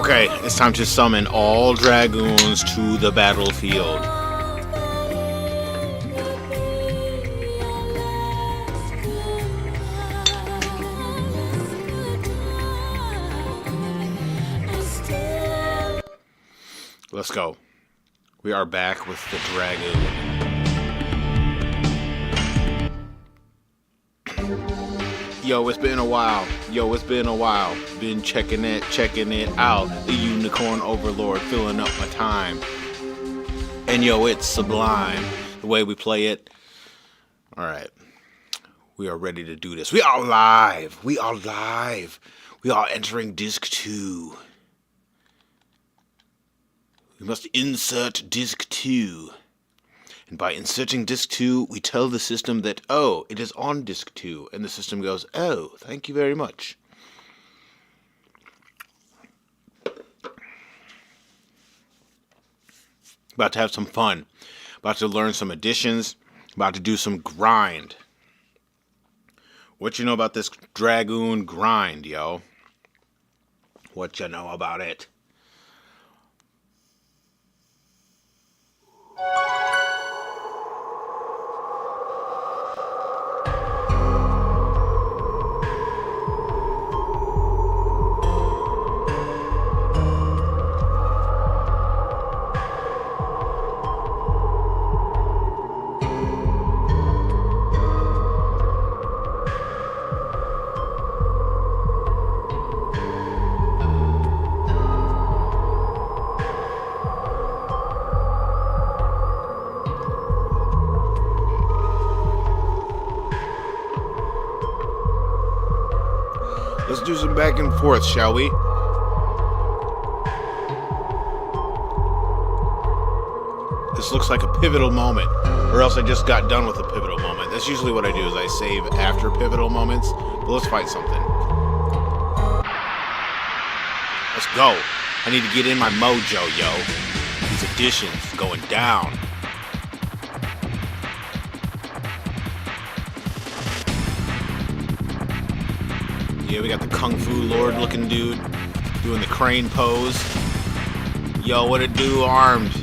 Okay, it's time to summon all Dragoons to the battlefield. Let's go. We are back with the Dragoon. Yo, it's been a while. Been checking it out. The Unicorn Overlord filling up my time. And yo, it's sublime. The way we play it. Alright. We are ready to do this. We are live. We are entering Disc 2. We must insert Disc 2. And by inserting Disc 2, we tell the system that, oh, it is on Disc 2. And the system goes, oh, thank you very much. About to have some fun. About to learn some additions. About to do some grind. What you know about this Dragoon grind, yo? What you know about it? Let's do some back and forth, shall we? This looks like a pivotal moment, or else I just got done with a pivotal moment. That's usually what I do, is I save after pivotal moments. But let's fight something. Let's go. I need to get in my mojo, yo. These additions going down. Yeah, we got the Kung Fu Lord looking dude doing the crane pose. Yo, what it do, armed?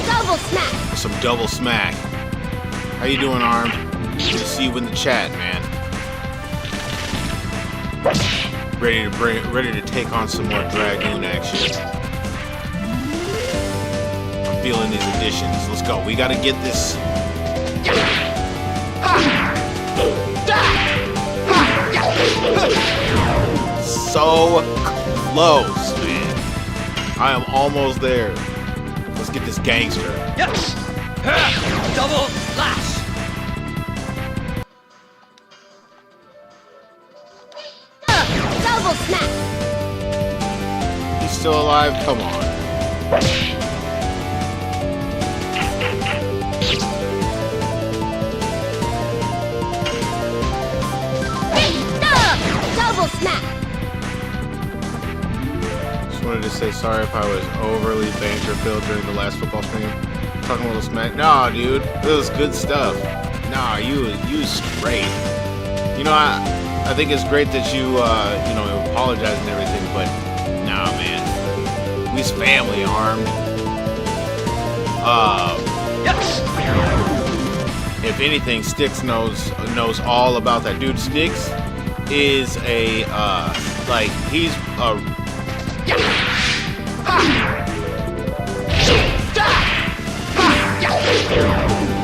Double smack. Some double smack. How you doing, armed? Good to see you in the chat, man. Ready to take on some more Dragoon action. I'm feeling these additions. Let's go. We gotta get this. So close, man. I am almost there. Let's get this gangster. Yes! Double slash! Double smack. He's still alive? Come on. Double smack. Just wanted to say sorry if I was overly banter-filled during the last football stream. Talking a little smack. Nah, dude. This was good stuff. Nah, you straight. You know, I think it's great that you apologize and everything, but nah, man. We's family, armed. Yes! If anything, Styx knows all about that. Dude, Styx is a, he's a...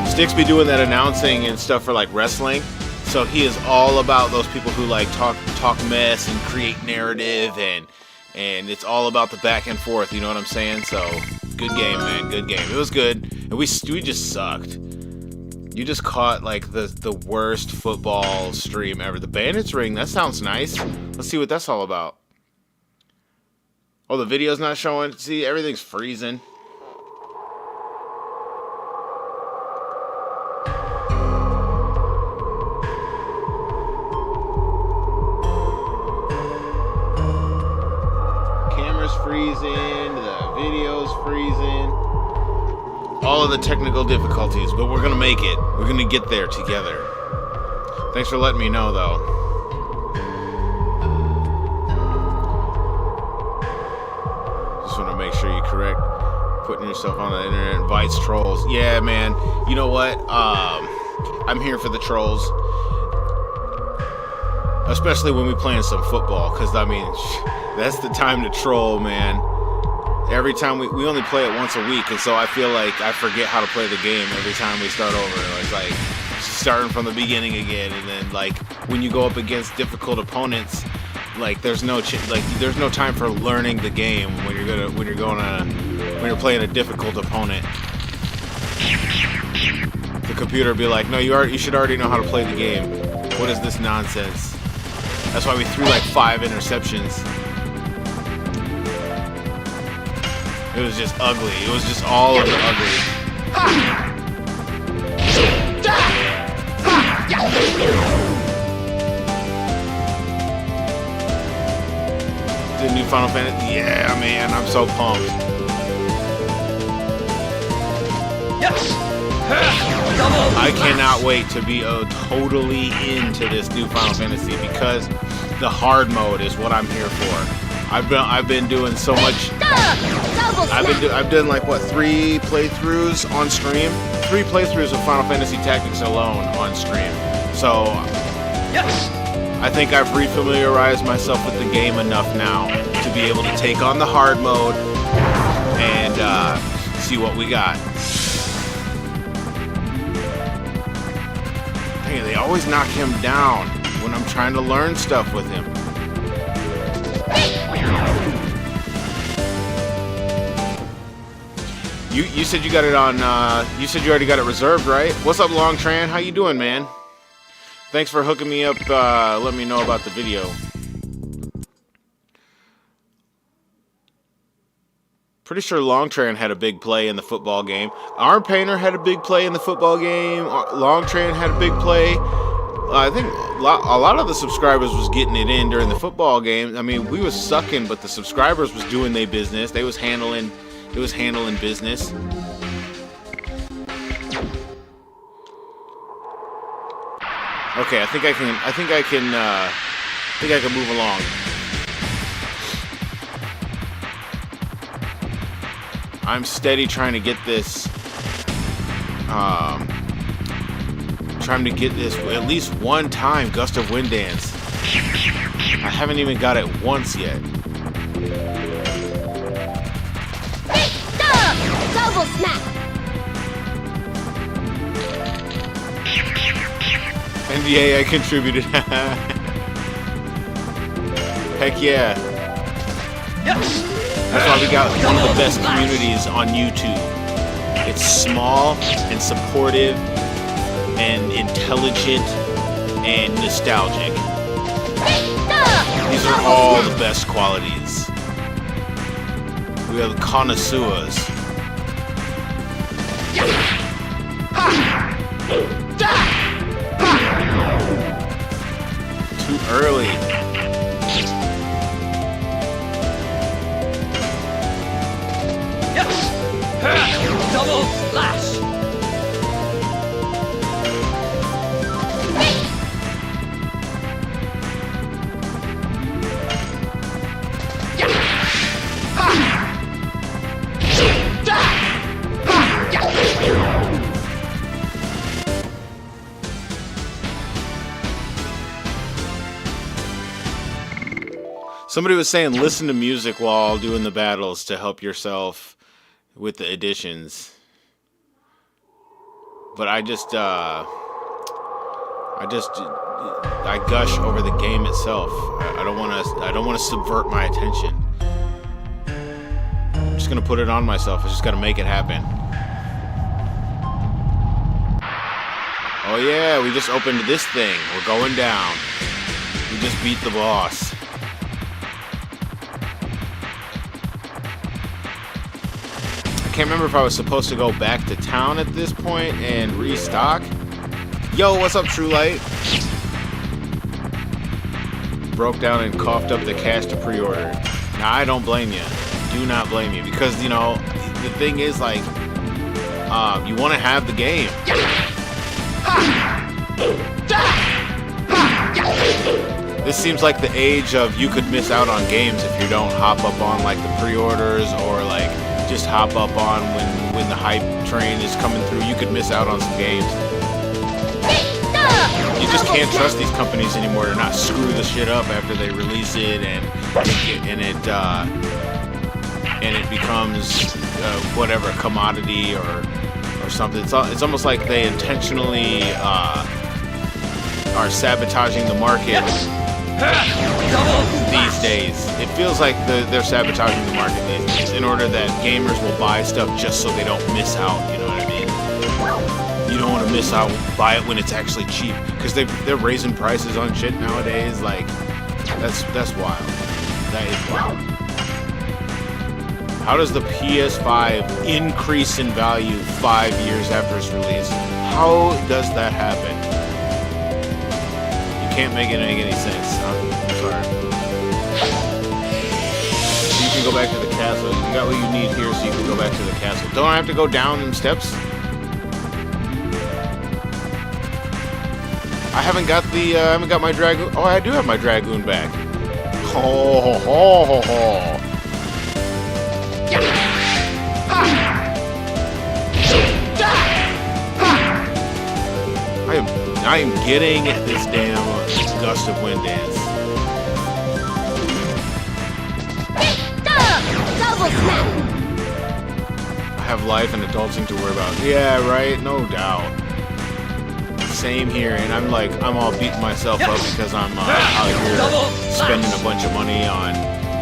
Styx be doing that announcing and stuff for, like, wrestling. So he is all about those people who, like, talk mess and create narrative, and it's all about the back and forth, you know what I'm saying? So, good game, man, good game. It was good, and we just sucked. You just caught, like, the worst football stream ever. The Bandits ring, that sounds nice. Let's see what that's all about. Oh, the video's not showing. See, everything's freezing. Camera's freezing. The video's freezing. All of the technical difficulties, but we're gonna make it. We're gonna get there together. Thanks for letting me know, though. make sure you correct putting yourself on the internet. Invites trolls. Yeah, man. You know what? I'm here for the trolls. Especially when we playing some football, because I mean, that's the time to troll, man. Every time we only play it once a week, and so I feel like I forget how to play the game every time we start over. It's like starting from the beginning again, and then like when you go up against difficult opponents, like there's no time for learning the game when you're playing a difficult opponent. The computer will be like, no, you should already know how to play the game. What is this nonsense? That's why we threw like 5 interceptions. It was just ugly. It was just all of the ugly. The new Final Fantasy. Yeah, man, I'm so pumped. I cannot wait to be totally into this new Final Fantasy because the hard mode is what I'm here for. I've been doing so much. I've done like what 3 playthroughs on stream. 3 playthroughs of Final Fantasy Tactics alone on stream. So I think I've refamiliarized myself with the game enough now to be able to take on the hard mode and see what we got. Hey, they always knock him down when I'm trying to learn stuff with him. You said you got it on, you said you already got it reserved, right? What's up, Long Tran? How you doing, man? Thanks for hooking me up, let me know about the video. Pretty sure Long Tran had a big play in the football game. Arm Painter had a big play in the football game. Long Tran had a big play. I think a lot of the subscribers was getting it in during the football game. I mean, we was sucking, but the subscribers was doing their business. They was handling business. Okay, I think I can move along. I'm steady trying to get this at least one time Gust of Wind Dance. I haven't even got it once yet. Double smack. NBA, I contributed. Heck yeah. That's why we got one of the best communities on YouTube. It's small and supportive and intelligent and nostalgic. These are all the best qualities. We are the connoisseurs. Too early. Double slash. Somebody was saying listen to music while doing the battles to help yourself with the additions. But I gush over the game itself. I don't want to subvert my attention. I'm just gonna put it on myself. I just gotta make it happen. Oh yeah, we just opened this thing. We're going down. We just beat the boss. I can't remember if I was supposed to go back to town at this point and restock. Yo, what's up, True Light? Broke down and coughed up the cash to pre-order. Now, I don't blame you. Do not blame you. Because, you know, the thing is, like, you want to have the game. This seems like the age of you could miss out on games if you don't hop up on, like, the pre-orders or, like, just hop up on when the hype train is coming through. You could miss out on some games. You just can't trust these companies anymore to not screw the shit up after they release it and it becomes whatever, commodity or something. It's almost like they intentionally are sabotaging the market these days. It feels like they're sabotaging the market these days in order that gamers will buy stuff just so they don't miss out. You know what I mean? You don't want to miss out. Buy it when it's actually cheap, because they're raising prices on shit nowadays. Like that's wild. That is wild. How does the PS5 increase in value 5 years after its release? How does that happen? You can't make it make any sense. I'm sorry. So you can go back to the castle. You got what you need here, so you can go back to the castle. Don't I have to go down them steps? I haven't got my Dragoon. Oh, I do have my Dragoon back. Ho ho ho ho ho. I am getting this damn gust of wind dance. Double snap. I have life and adulting to worry about. Yeah, right? No doubt. Same here, and I'm all beating myself up because I'm out here spending a bunch of money on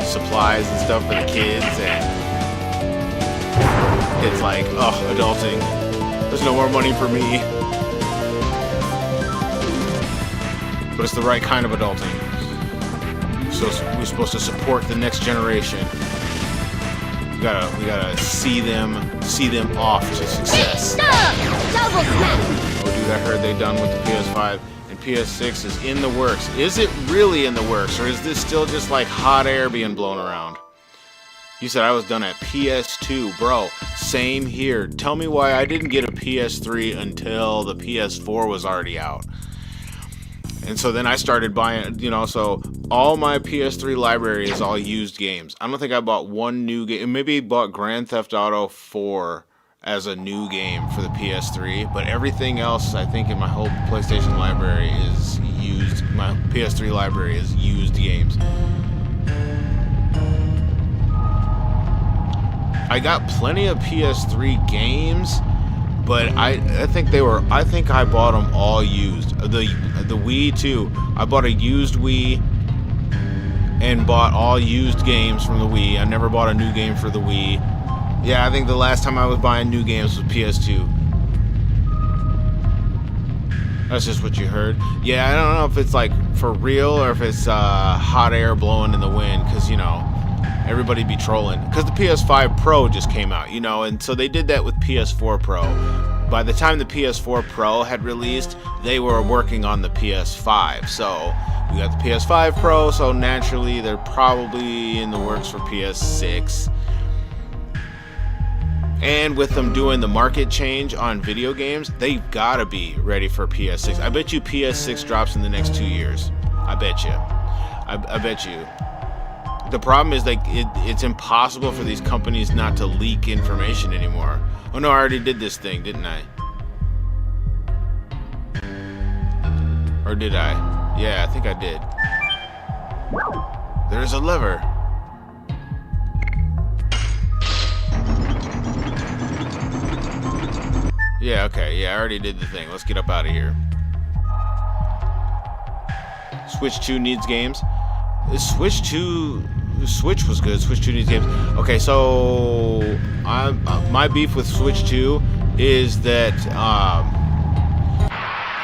supplies and stuff for the kids, and it's like, oh, adulting. There's no more money for me. But it's the right kind of adulting. So we're supposed to support the next generation. We gotta see them off to success. Double snap. Oh, dude, I heard they done with the PS5 and PS6 is in the works. Is it really in the works, or is this still just like hot air being blown around? You said I was done at PS2, bro. Same here. Tell me why I didn't get a PS3 until the PS4 was already out. And so then I started buying, so all my PS3 library is all used games. I don't think I bought one new game. Maybe I bought Grand Theft Auto 4 as a new game for the PS3, but everything else, I think, in my whole PlayStation library is used. My PS3 library is used games. I got plenty of PS3 games, but I think I bought them all used. The Wii too. I bought a used Wii and bought all used games from the Wii. I never bought a new game for the Wii. Yeah, I think the last time I was buying new games was PS2. That's just what you heard. Yeah, I don't know if it's like for real or if it's hot air blowing in the wind, because everybody be trolling. Because the PS5 Pro just came out, and so they did that with PS4 Pro. By the time the PS4 Pro had released, they were working on the PS5. So we got the PS5 Pro, so naturally they're probably in the works for PS6. And with them doing the market change on video games, they've got to be ready for PS6. I bet you PS6 drops in the next 2 years. I bet you. I bet you. The problem is it's impossible for these companies not to leak information anymore. Oh no, I already did this thing, didn't I? Or did I? Yeah, I think I did. There's a lever. Yeah, okay, yeah, I already did the thing. Let's get up out of here. Switch 2 needs games. Switch was good. Switch 2 needs games. Okay, so my beef with Switch 2 is that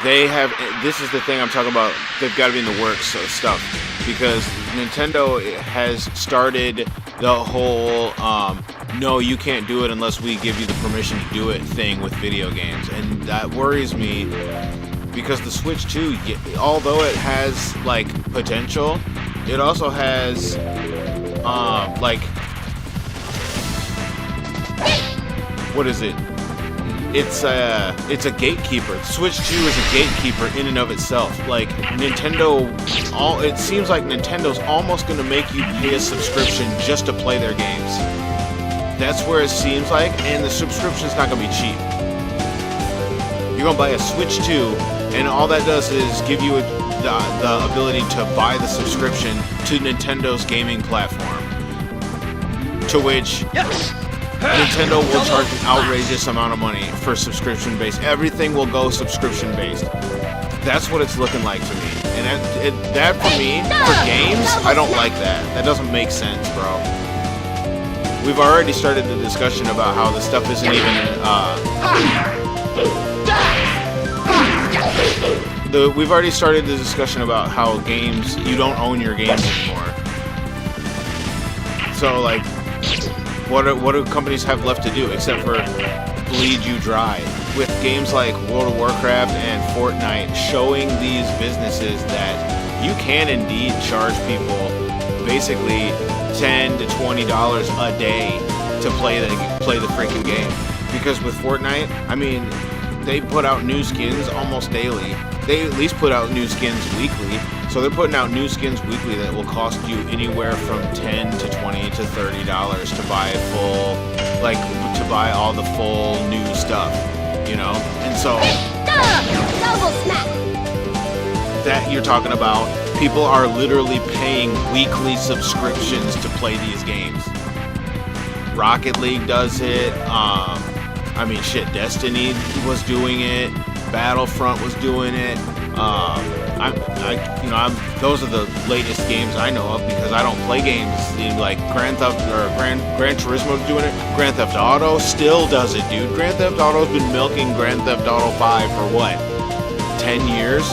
they have. This is the thing I'm talking about. They've got to be in the works of stuff, because Nintendo has started the whole no, you can't do it unless we give you the permission to do it thing with video games, and that worries me. Because the Switch 2, although it has like potential, it also has what is it? It's a gatekeeper. Switch 2 is a gatekeeper in and of itself. Like Nintendo, it seems like Nintendo's almost going to make you pay a subscription just to play their games. That's where it seems like, and the subscription's not gonna be cheap. You're gonna buy a Switch 2, and all that does is give you the ability to buy the subscription to Nintendo's gaming platform, to which Nintendo will charge an outrageous amount of money for subscription-based. Everything will go subscription-based. That's what it's looking like to me. And that for me, for games, I don't like that. That doesn't make sense, bro. We've already started the discussion about how this stuff isn't even, we've already started the discussion about how games, you don't own your games anymore. So, like, what do companies have left to do except for bleed you dry? With games like World of Warcraft and Fortnite showing these businesses that you can indeed charge people basically $10 to $20 a day to play the freaking game. Because with Fortnite, I mean, they put out new skins almost daily. They at least put out new skins weekly. So they're putting out new skins weekly that will cost you anywhere from $10 to $20 to $30 to buy to buy all the full new stuff, you know? And so Double smack. that you're talking about, people are literally paying weekly subscriptions to play these games. Rocket League does it. I mean, shit, Destiny was doing it. Battlefront was doing it. Those are the latest games I know of because I don't play games. Like Gran Turismo's doing it. Grand Theft Auto still does it, dude. Grand Theft Auto's been milking Grand Theft Auto 5 for what, 10 years?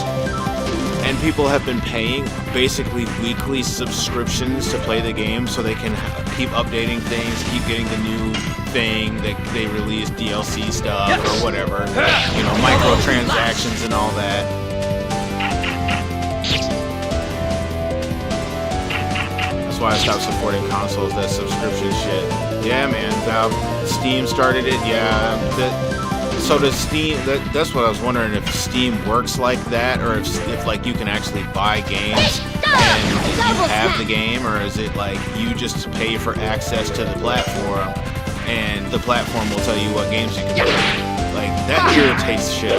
And people have been paying basically weekly subscriptions to play the game so they can keep updating things, keep getting the new thing that they release, DLC stuff or whatever, you know, microtransactions and all that. That's why I stopped supporting consoles, that subscription shit. Yeah, man, Steam started it, yeah. So does Steam, that's what I was wondering, if Steam works like that, or if like you can actually buy games and you have the game, or is it like you just pay for access to the platform and the platform will tell you what games you can play? Like, that irritates shit.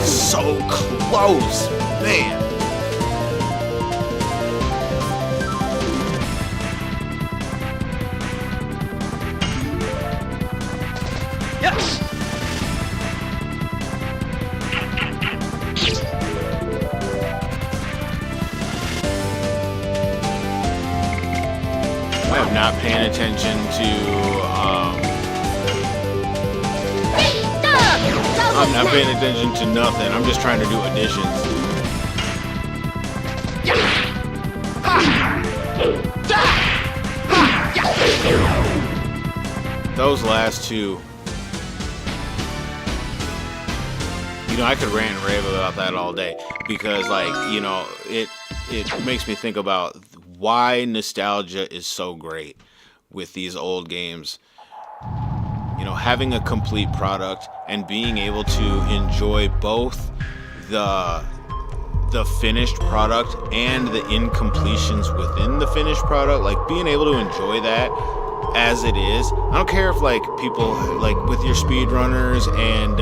So close, man. I'm not paying attention to, I'm not paying attention to nothing. I'm just trying to do additions. Those last two, you know, I could rant and rave about that all day because, like, you know, it makes me think about why nostalgia is so great with these old games. You know, having a complete product and being able to enjoy both the finished product and the incompletions within the finished product, like being able to enjoy that as it is. I don't care if like people like with your speedrunners and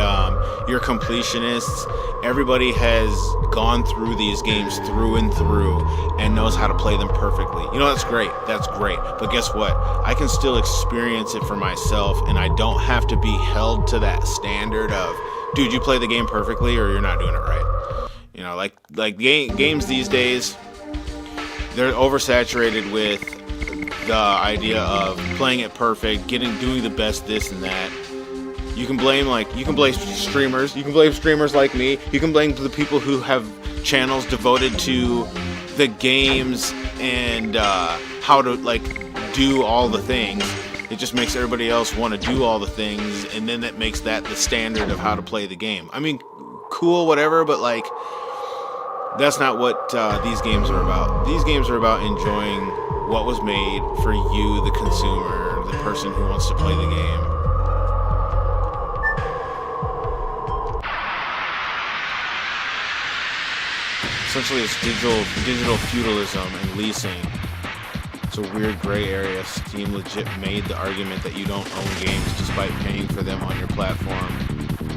your completionists, everybody has gone through these games through and through and knows how to play them perfectly. You know, that's great. That's great. But guess what? I can still experience it for myself, and I don't have to be held to that standard of, dude, you play the game perfectly or you're not doing it right. You know, like games these days, they're oversaturated with the idea of playing it perfect, doing the best this and that. You can blame streamers. You can blame streamers like me. You can blame the people who have channels devoted to the games and how to like do all the things. It just makes everybody else want to do all the things, and then that makes that the standard of how to play the game. I mean, cool, whatever, but like, that's not what these games are about. These games are about enjoying what was made for you, the consumer, the person who wants to play the game. Essentially, it's digital feudalism and leasing. It's a weird gray area. Steam legit made the argument that you don't own games despite paying for them on your platform.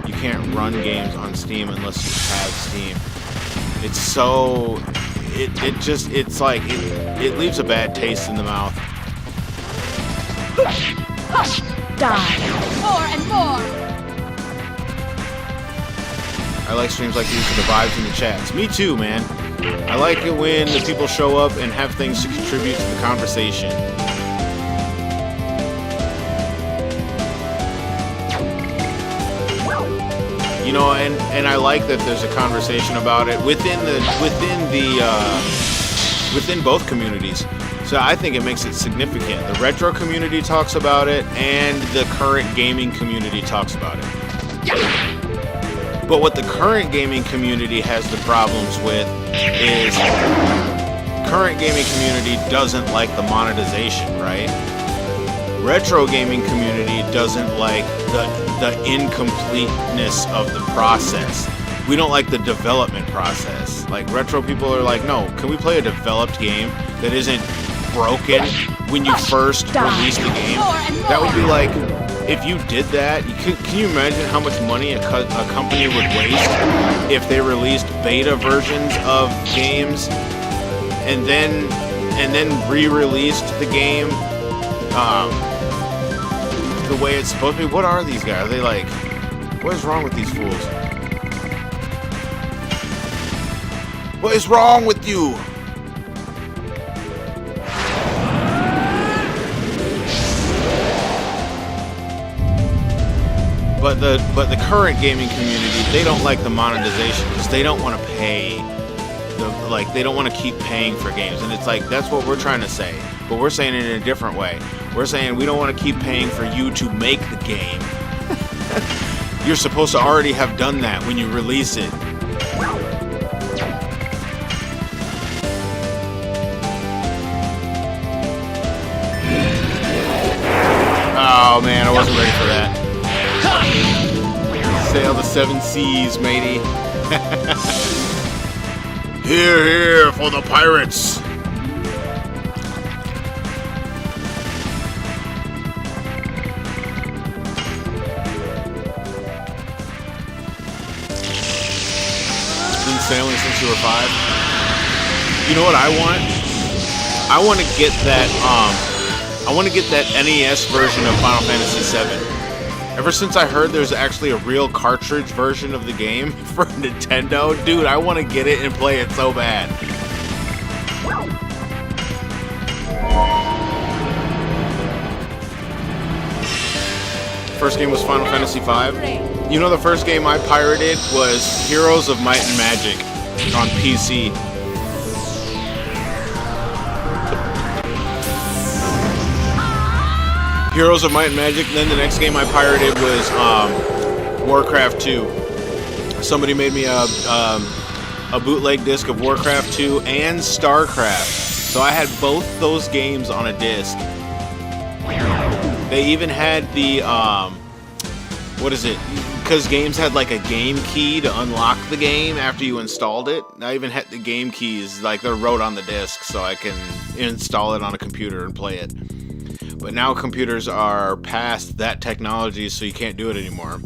You can't run games on Steam unless you have Steam. It's so... It's like... It leaves a bad taste in the mouth. Die. More and more. I like streams like these for the vibes in the chats. Me too, man. I like it when the people show up and have things to contribute to the conversation. You know, and I like that there's a conversation about it within both communities. So I think it makes it significant. The retro community talks about it, and the current gaming community talks about it. But what the current gaming community has the problems with is current gaming community doesn't like the monetization, right? Retro gaming community doesn't like the incompleteness of the process. We don't like the development process. Like, retro people are like, no, can we play a developed game that isn't broken when you first release the game? That would be like, if you did that, can you imagine how much money a company would waste if they released beta versions of games and then re-released the game the way it's supposed to be? What are these guys? Are they like, what is wrong with these fools? What is wrong with you? But the current gaming community, they don't like the monetization because they don't want to pay. They don't want to keep paying for games, and it's like, that's what we're trying to say, but we're saying it in a different way. We're saying we don't want to keep paying for you to make the game. You're supposed to already have done that when you release it. Oh man, I wasn't ready for that. Sail the 7 seas, matey. Here, here for the pirates. Been sailing since you were 5. You know what I want? I want to get that. I want to get that NES version of Final Fantasy VII. Ever since I heard there's actually a real cartridge version of the game for Nintendo, dude, I want to get it and play it so bad. First game was Final Fantasy V. You know, the first game I pirated was Heroes of Might and Magic on PC. Heroes of Might and Magic. Then the next game I pirated was Warcraft 2. Somebody made me a bootleg disc of Warcraft 2 and StarCraft. So I had both those games on a disc. They even had the what is it? Because games had like a game key to unlock the game after you installed it. I even had the game keys, like they're wrote on the disc, so I can install it on a computer and play it. But now computers are past that technology, so you can't do it anymore.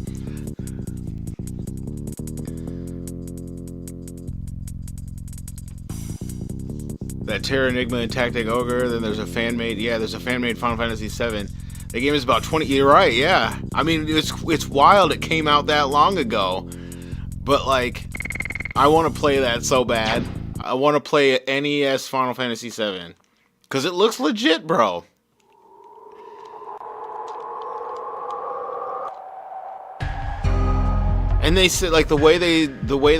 That Terra Enigma and Tactic Ogre, then there's a fan-made, there's a fan-made Final Fantasy VII. The game is about 20, you're right, yeah. I mean, it's wild it came out that long ago. But, like, I want to play that so bad. I want to play NES Final Fantasy VII. Because it looks legit, bro. And they said, like, the way the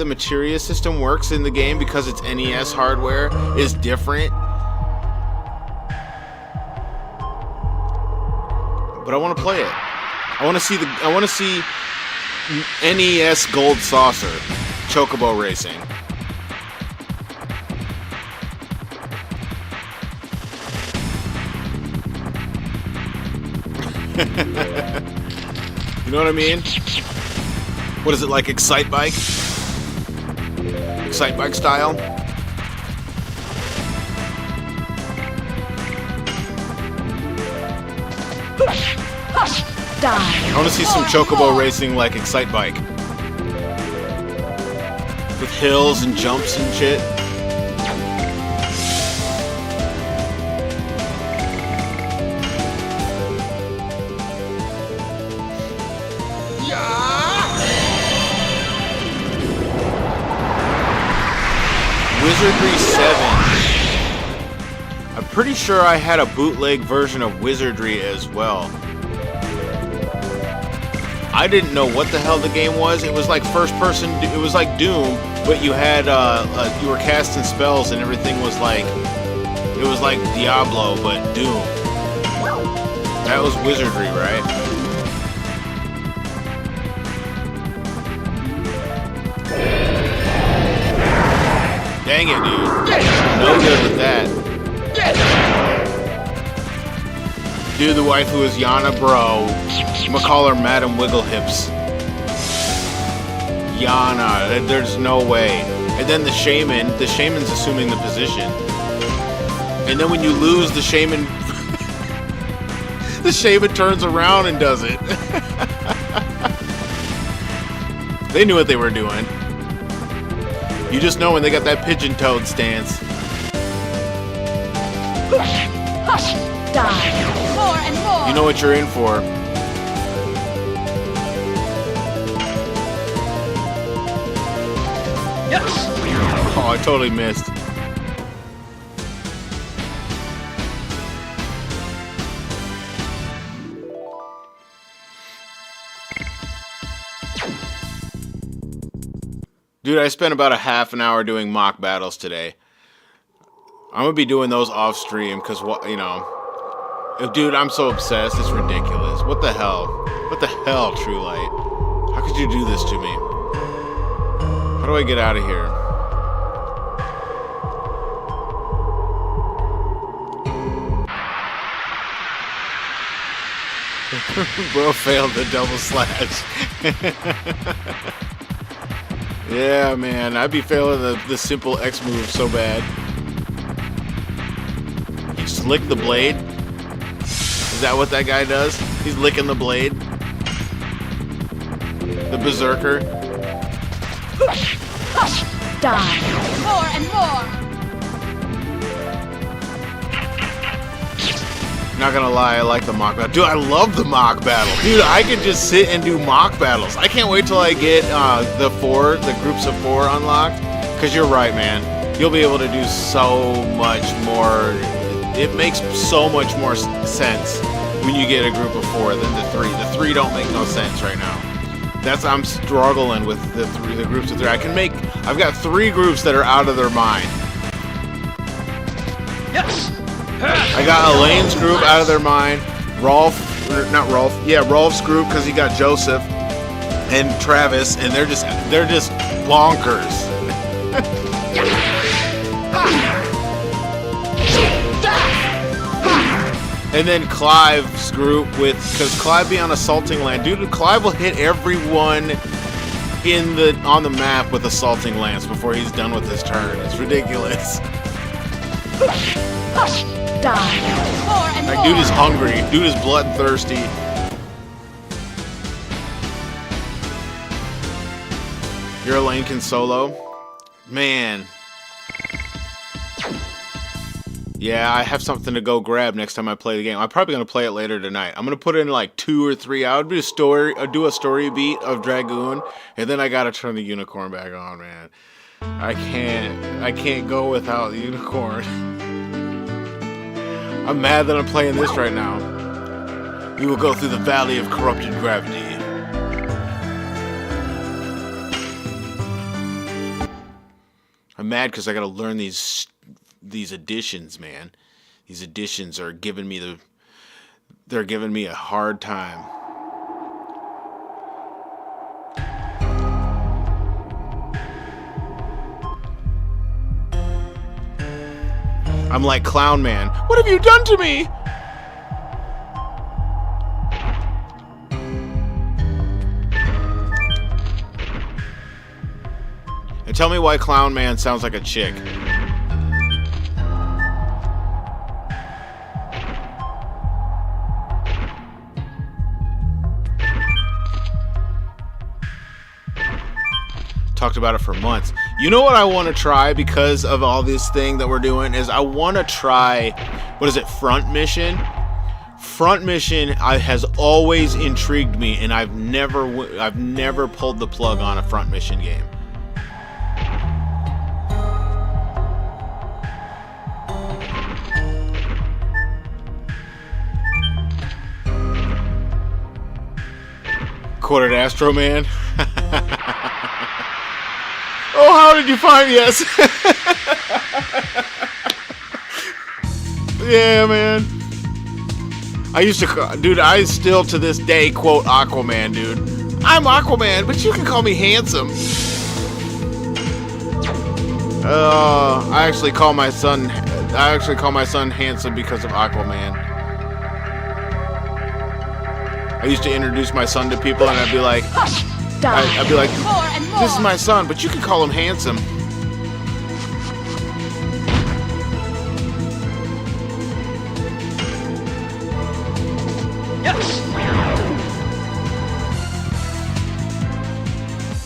materia system works in the game, because it's NES hardware, is different. But I want to play it. I want to see NES Gold Saucer Chocobo Racing. You know what I mean? What is it, like Excite Bike? Excite Bike style? I want to see some chocobo racing like Excite Bike. With hills and jumps and shit. Wizardry 7. I'm pretty sure I had a bootleg version of Wizardry as well. I didn't know what the hell the game was. It was like first person, it was like Doom, but you had, you were casting spells and everything was like, it was like Diablo, but Doom. That was Wizardry, right? Dang it, dude. No good with that. Dude, the waifu is Yana, bro. I'm gonna call her Madam Wigglehips. Yana, there's no way. And then the shaman's assuming the position. And then when you lose, the shaman the shaman turns around and does it. They knew what they were doing. You just know when they got that pigeon toed stance. Hush! Die! More and more! You know what you're in for. Yes! Oh, I totally missed. Dude, I spent about a half an hour doing mock battles today. I'm gonna be doing those off stream because, what, you know, dude, I'm so obsessed. It's ridiculous. What the hell? What the hell, True Light? How could you do this to me? How do I get out of here? Bro failed the double slash. Yeah, man, I'd be failing the simple X move so bad. He just licked the blade. Is that what that guy does? He's licking the blade. The berserker. Hush! Die! More and more! Not gonna lie, I like the mock battle. Dude, I love the mock battle. Dude, I could just sit and do mock battles. I can't wait till I get the groups of 4 unlocked. Cause you're right, man. You'll be able to do so much more. It makes so much more sense when you get a group of 4 than the 3. The 3 don't make no sense right now. I'm struggling with the groups of 3. I've got 3 groups that are out of their mind. Yes! I got Elaine's group out of their mind. Rolf's group because he got Joseph and Travis, and they're just bonkers. And then Clive's group because Clive be on Assaulting Land. Dude, Clive will hit everyone on the map with Assaulting Lance before he's done with his turn. It's ridiculous. Hush! Die! More and Like, more! dude is hungry. Dude is bloodthirsty. You're a Lincoln solo? Man. Yeah, I have something to go grab next time I play the game. I'm probably going to play it later tonight. I'm going to put in like 2 or 3 hours. Do a story beat of Dragoon, and then I got to turn the unicorn back on, man. I can't go without the unicorn. I'm mad that I'm playing this right now. We will go through the valley of corrupted gravity. I'm mad because I gotta learn these additions, man. These additions are giving me a hard time. I'm like Clown Man. What have you done to me? And tell me why Clown Man sounds like a chick. Talked about it for months. You know what I want to try because of all this thing that we're doing is I want to try, what is it, Front Mission? Front Mission has always intrigued me, and I've never pulled the plug on a Front Mission game. Quartered Astro Man. Oh, how did you find me? Yes. Yeah, man. I used to, dude, I still to this day quote Aquaman, dude. I'm Aquaman, but you can call me handsome. I actually call my son handsome because of Aquaman. I used to introduce my son to people and I'd be like, this is my son, but you can call him handsome.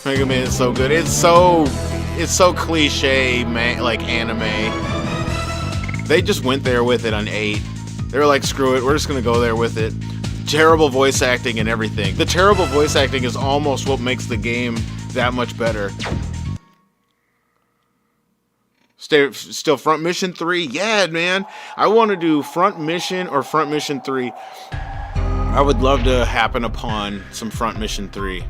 Mega Man is so good. It's so cliche, man, like anime. They just went there with it on 8. They were like, screw it, we're just gonna go there with it. Terrible voice acting and everything. The terrible voice acting is almost what makes the game that much better. Still Front Mission 3? Yeah, man. I want to do Front Mission or Front Mission 3. I would love to happen upon some Front Mission 3.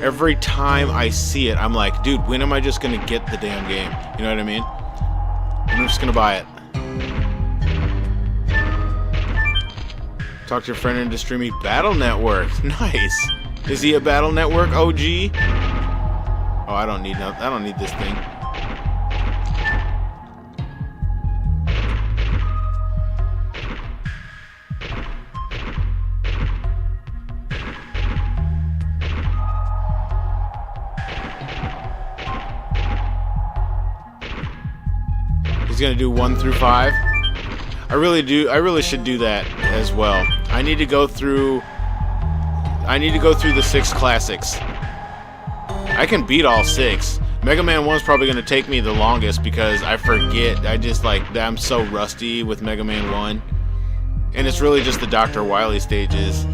Every time I see it, I'm like, dude, when am I just going to get the damn game? You know what I mean? I'm just going to buy it. Talk to your friend into streaming Battle Network. Nice. Is he a Battle Network OG? Oh, I don't need this thing. He's gonna do 1 through 5. I really should do that as well. I need to go through the 6 classics. I can beat all 6. Mega Man 1's probably going to take me the longest because I forget. I'm so rusty with Mega Man 1. And it's really just the Dr. Wily stages.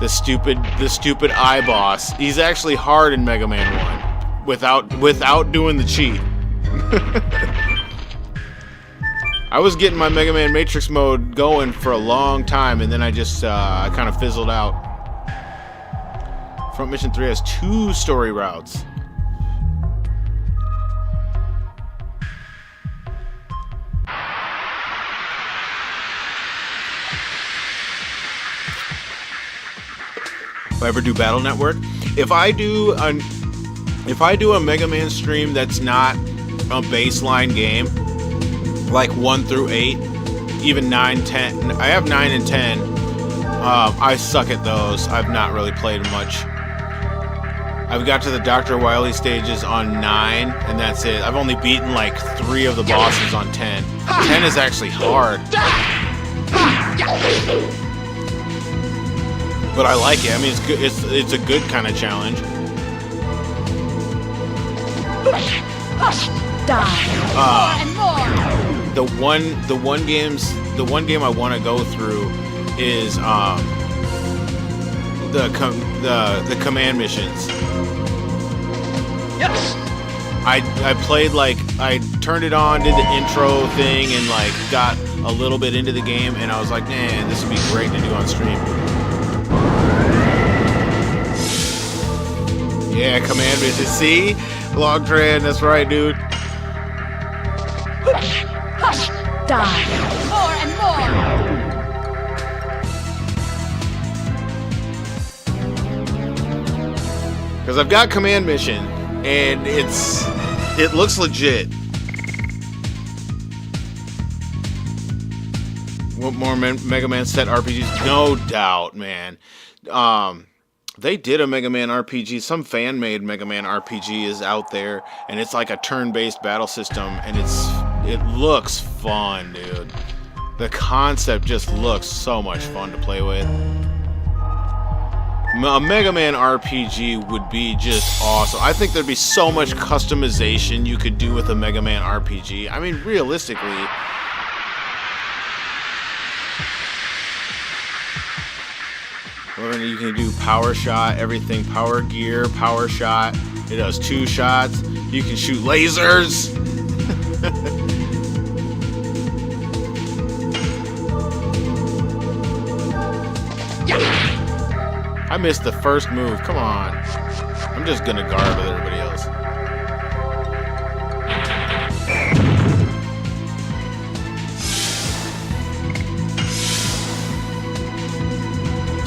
The stupid eye boss. He's actually hard in Mega Man 1 without doing the cheat. I was getting my Mega Man Matrix mode going for a long time, and then I just kind of fizzled out. Front Mission 3 has 2 story routes. If I ever do Battle Network, if I do a Mega Man stream that's not a baseline game, like 1 through 8, even 9, 10. I have 9 and 10. I suck at those. I've not really played much. I've got to the Dr. Wily stages on 9, and that's it. I've only beaten like 3 of the bosses on 10. 10 is actually hard. But I like it. I mean, it's good. It's a good kind of challenge. The one game I want to go through is the command missions. Yes. I played, like, I turned it on, did the intro thing, and like got a little bit into the game, and I was like, man, this would be great to do on stream. Yeah, command missions. See? Logtran, that's right, dude. Die. More and more. Because I've got command mission, and it looks legit. What more Mega Man set RPGs? No doubt, man. They did a Mega Man RPG. Some fan-made Mega Man RPG is out there, and it's like a turn-based battle system, and it looks fun, dude. The concept just looks so much fun to play with. A Mega Man RPG would be just awesome. I think there'd be so much customization you could do with a Mega Man RPG. I mean, realistically, you can do power shot, everything, power gear, power shot. It does 2 shots. You can shoot lasers. I missed the first move. Come on. I'm just gonna guard with everybody else.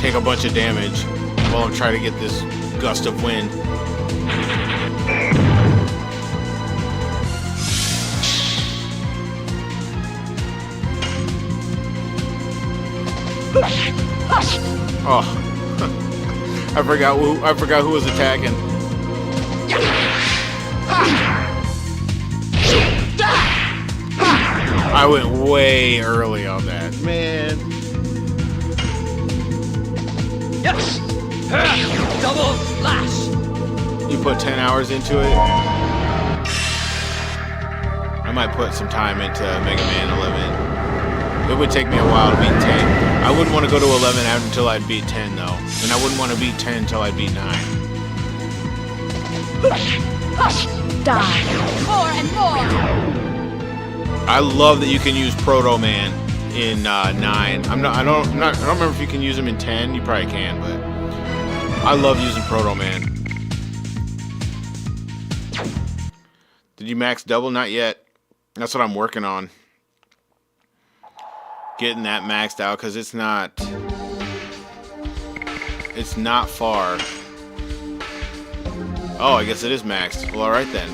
Take a bunch of damage while I'm trying to get this gust of wind. Oh. I forgot who was attacking. I went way early on that. Man. Yes! Double slash! You put 10 hours into it? I might put some time into Mega Man 11. It would take me a while to beat 10. I wouldn't want to go to 11 until I'd beat 10, though. And I wouldn't want to beat 10 until I'd beat 9. Die. More and more. I love that you can use Proto Man in 9. I don't remember if you can use him in 10. You probably can, but I love using Proto Man. Did you max double? Not yet. That's what I'm working on. Getting that maxed out because it's not far. Oh, I guess it is maxed. Well, alright then.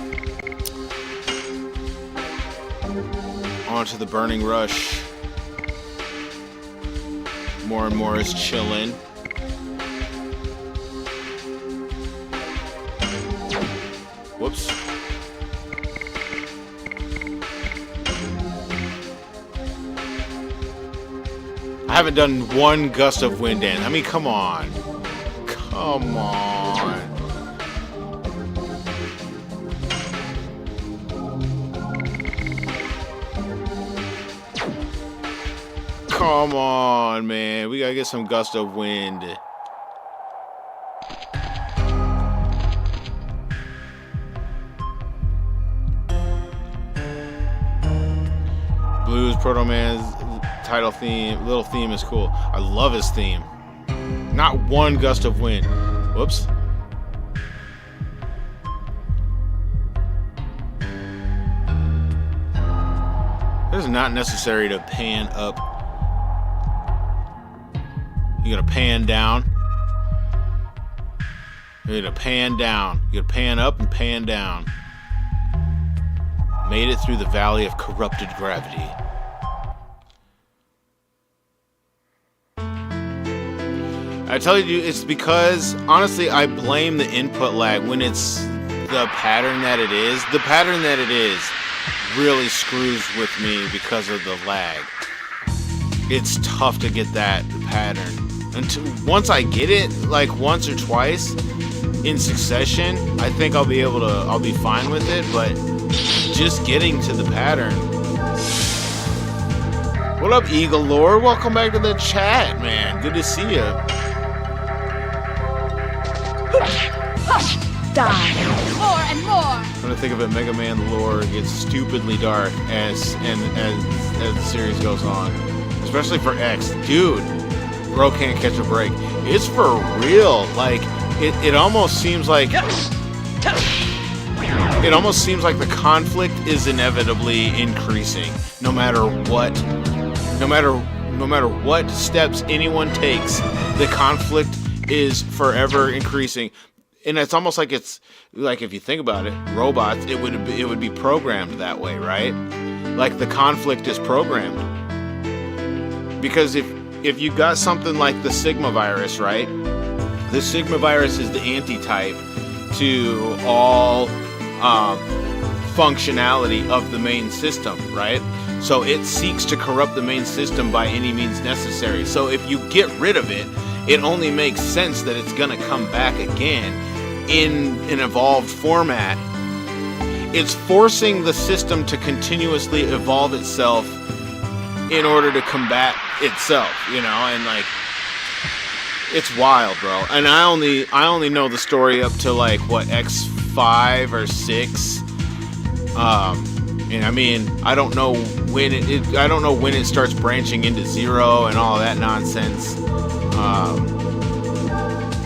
On to the Burning Rush. More and more is chillin'. Whoops. I haven't done one gust of wind dance. I mean, come on. Come on. Come on, man. We gotta get some gust of wind. Blues, Proto Man's title theme, little theme is cool. I love his theme. Not one gust of wind. Whoops. It is not necessary to pan up. You're gonna pan down. You're gonna pan down. You're gonna pan up and pan down. Made it through the valley of corrupted gravity. I tell you, it's because, honestly, I blame the input lag when it's the pattern that it is. The pattern that it is really screws with me because of the lag. It's tough to get that pattern. Once I get it, like once or twice in succession, I think I'll be fine with it, but just getting to the pattern. What up, Eagle Lord? Welcome back to the chat, man. Good to see you. Die. More and more. When I think of it, Mega Man lore gets stupidly dark as the series goes on. Especially for X. Dude, bro can't catch a break. It's for real. Like, it almost seems like the conflict is inevitably increasing. No matter what steps anyone takes, the conflict is forever increasing. And it's almost like if you think about it, robots, it would be programmed that way, right? Like the conflict is programmed. Because if you got something like the Sigma virus, right? The Sigma virus is the antitype to all functionality of the main system, right? So it seeks to corrupt the main system by any means necessary. So if you get rid of it, it only makes sense that it's gonna come back again in an evolved format. It's forcing the system to continuously evolve itself in order to combat itself, you know, and like, it's wild, bro. And I only know the story up to like what, X5 or 6. And I mean, I don't know when it starts branching into 0 and all that nonsense.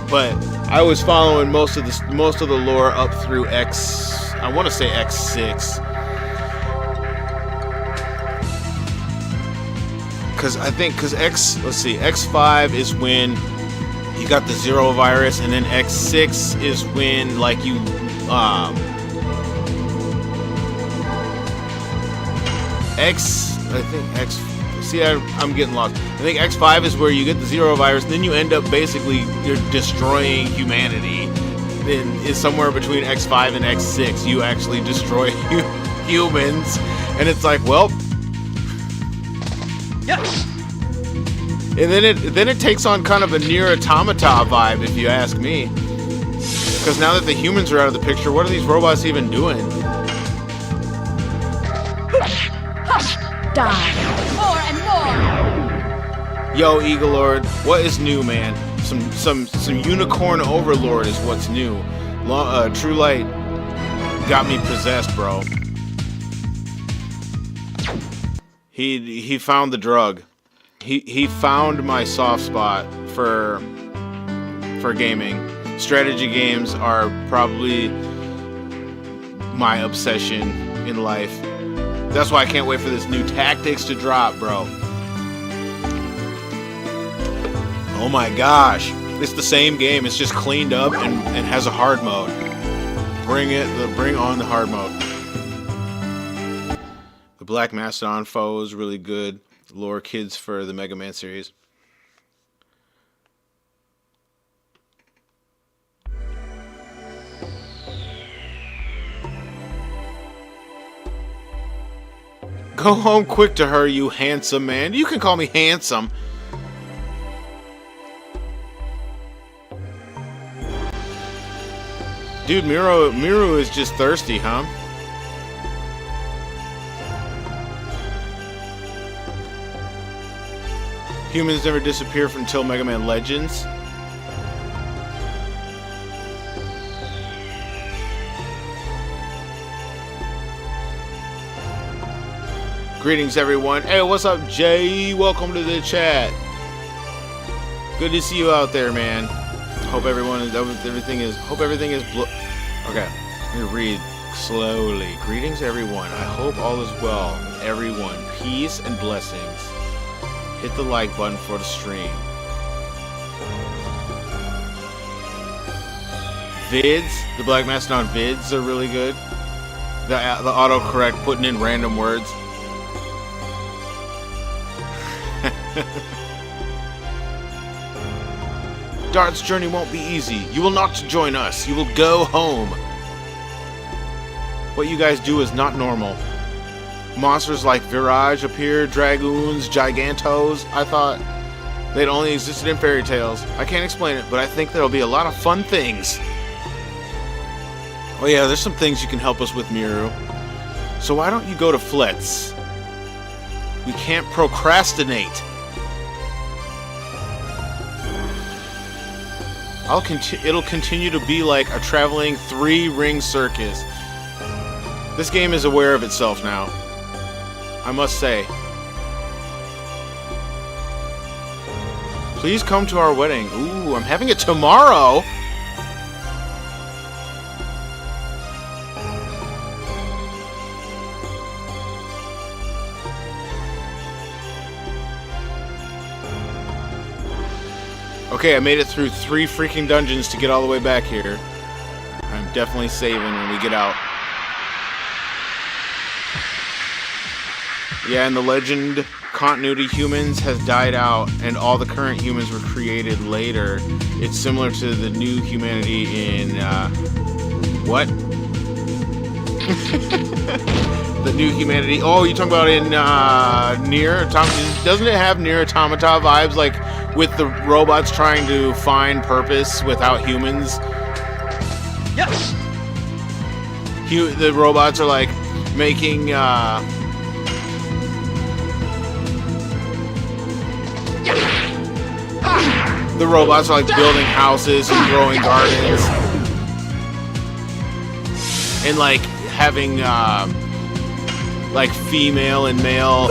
But I was following most of the lore up through I want to say X6. Because X5 is when you got the 0 virus, and then X6 is when like you I'm getting lost. I think X5 is where you get the 0 virus, and then you end up basically you're destroying humanity. Then is somewhere between X5 and X6 you actually destroy humans, and it's like, well, Yes. and then it takes on kind of a Nier Automata vibe, if you ask me. Because now that the humans are out of the picture, what are these robots even doing? Die. More and more. Yo, Eagle Lord, what is new, man? Some unicorn overlord is what's new. True Light got me possessed, bro. He found the drug. He found my soft spot for gaming. Strategy games are probably my obsession in life. That's why I can't wait for this new Tactics to drop, bro. Oh my gosh. It's the same game. It's just cleaned up and has a hard mode. Bring on the hard mode. The Black Mastodon foe is really good. Lore kids for the Mega Man series. Go home quick to her, you handsome man. You can call me handsome. Dude, Miru is just thirsty, huh? Humans never disappear until Mega Man Legends. Greetings, everyone. Hey, what's up, Jay? Welcome to the chat. Good to see you out there, man. Hope everything is. Okay, I'm gonna read slowly. Greetings, everyone. I hope all is well with everyone. Peace and blessings. Hit the like button for the stream. Vids, the Black Mastodon vids are really good. The autocorrect putting in random words. Dart's journey won't be easy. You will not join us. You will go home. What you guys do is not normal. Monsters like Virage appear, Dragoons, Gigantos. I thought they'd only existed in fairy tales. I can't explain it, but I think there'll be a lot of fun things. Oh yeah, there's some things you can help us with, Miru. So why don't you go to Flets? We can't procrastinate. It'll continue to be like a traveling 3-ring circus. This game is aware of itself now, I must say. Please come to our wedding. Ooh, I'm having it tomorrow. Okay, I made it through 3 freaking dungeons to get all the way back here. I'm definitely saving when we get out. Yeah, and the legend continuity humans has died out, and all the current humans were created later. It's similar to the new humanity in, what? The new humanity. Oh, you talking about in, Nier Automata? Doesn't it have Nier Automata vibes, like with the robots trying to find purpose without humans. Yes. The robots are like making the robots are like building houses and growing gardens and like having like female and male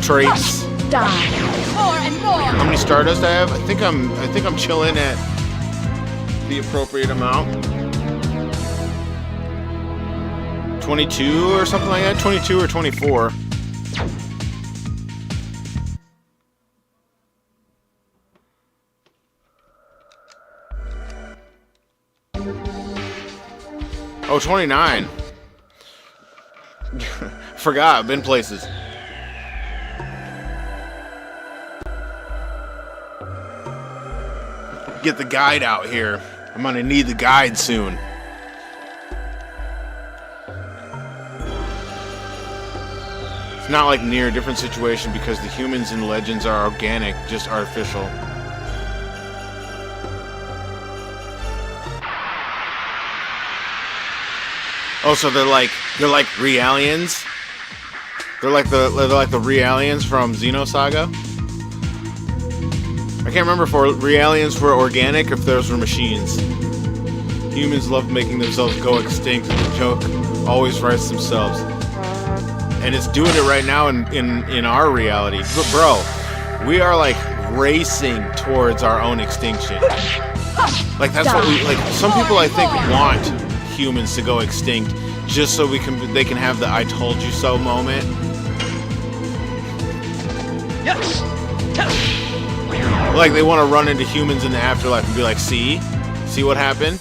traits. Die. More and more. How many Stardust I have? I think I'm chilling at the appropriate amount. 22 or something like that. 22 or 24. Oh, 29. Forgot. Been places. Get the guide out here. I'm gonna need the guide soon. It's not like near a different situation because the humans in Legends are organic, just artificial. Oh, so they're like Realians? They're like the Realians from Xenosaga? I can't remember if Realians were organic or if those were machines. Humans love making themselves go extinct, and the joke always writes themselves. And it's doing it right now in our reality. But bro, we are like racing towards our own extinction. Like that's what we like. Some people I think want humans to go extinct just so they can have the "I told you so" moment. Yes. Like they want to run into humans in the afterlife and be like, see what happened?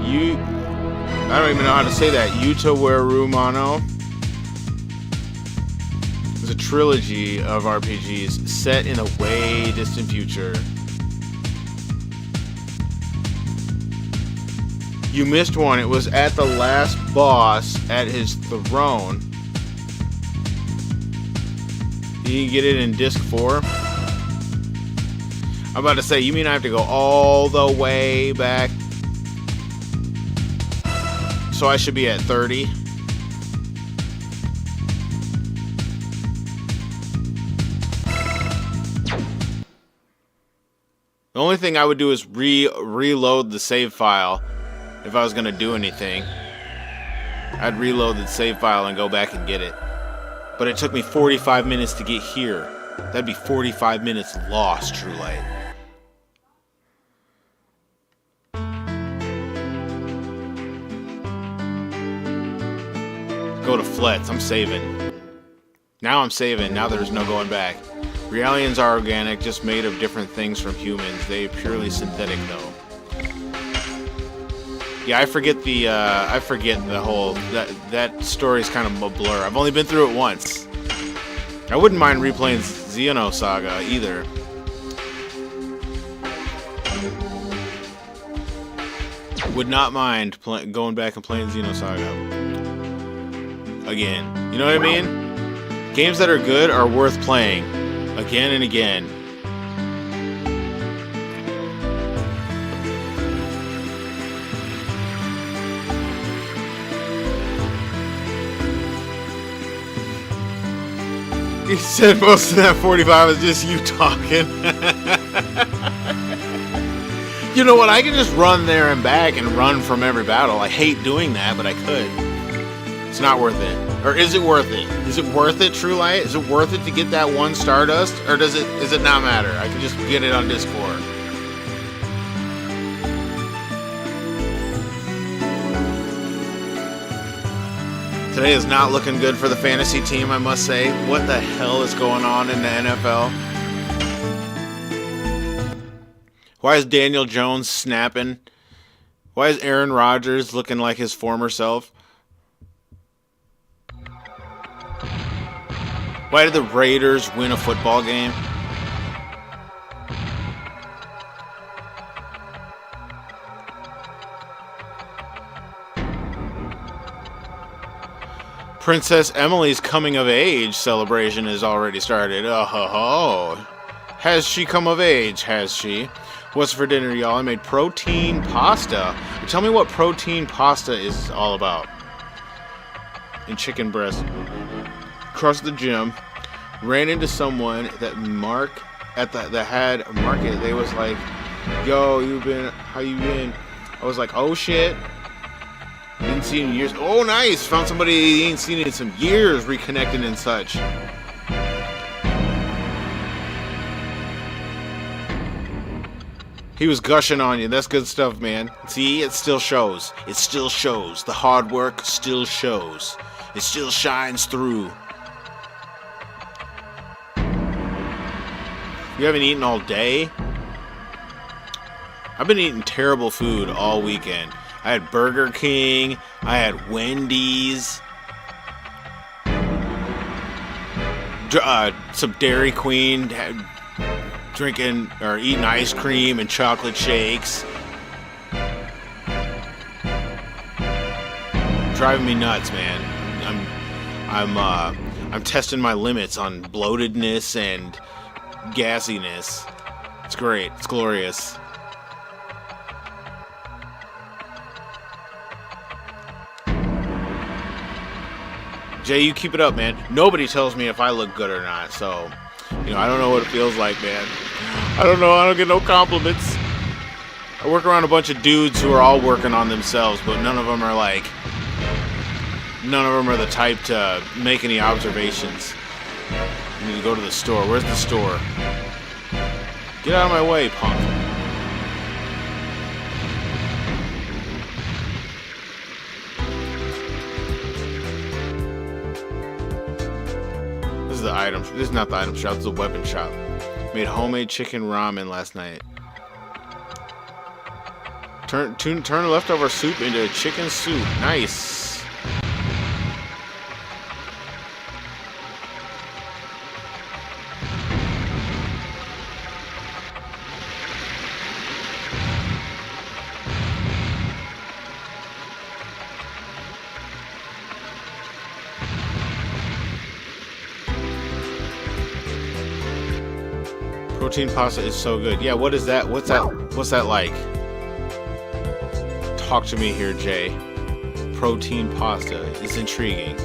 I don't even know how to say that. Yuta Weru Mano is a trilogy of RPGs set in a way distant future. You missed one. It was at the last boss at his throne. You can get it in disc 4. I'm about to say, you mean I have to go all the way back? So I should be at 30. The only thing I would do is reload the save file if I was going to do anything. I'd reload the save file and go back and get it. But it took me 45 minutes to get here. That'd be 45 minutes lost, True Light. Go to Flets. I'm saving. Now I'm saving. Now there's no going back. Realians are organic, just made of different things from humans. They are purely synthetic, though. Yeah, I forget the whole that story's kind of a blur. I've only been through it once. I wouldn't mind replaying Xenosaga either. Would not mind going back and playing Xenosaga again. You know what I mean? Games that are good are worth playing again and again. He said most of that 45 was just you talking. You know what? I can just run there and back and run from every battle. I hate doing that, but I could. It's not worth it. Or is it worth it? Is it worth it, True Light? Is it worth it to get that one Stardust? Or does it not matter? I can just get it on disc 4. Today is not looking good for the fantasy team, I must say. What the hell is going on in the NFL? Why is Daniel Jones snapping? Why is Aaron Rodgers looking like his former self? Why did the Raiders win a football game? Princess Emily's coming of age celebration has already started. Oh ho ho. Has she come of age? Has she? What's for dinner, y'all? I made protein pasta. Tell me what protein pasta is all about. And chicken breast. Across the gym, ran into someone that had a market. They was like, "Yo, how you been?" I was like, "Oh shit, didn't see in years." Oh nice, found somebody you ain't seen in some years, reconnecting and such. He was gushing on you. That's good stuff, man. See, it still shows. It still shows. The hard work still shows. It still shines through. You haven't eaten all day? I've been eating terrible food all weekend. I had Burger King. I had Wendy's. Some Dairy Queen. Drinking or eating ice cream and chocolate shakes. Driving me nuts, man. I'm testing my limits on bloatedness and gassiness. It's great. It's glorious. Jay, you keep it up, man. Nobody tells me if I look good or not, so I don't know what it feels like, man. I don't know. I don't get no compliments. I work around a bunch of dudes who are all working on themselves, but none of them are the type to make any observations. I need to go to the store. Where's the store? Get out of my way, punk. This is not the item shop. This is a weapon shop. Made homemade chicken ramen last night. Turn leftover soup into chicken soup. Nice. Protein pasta is so good. Yeah, what is that? What's that like? Talk to me here, Jay. Protein pasta is intriguing.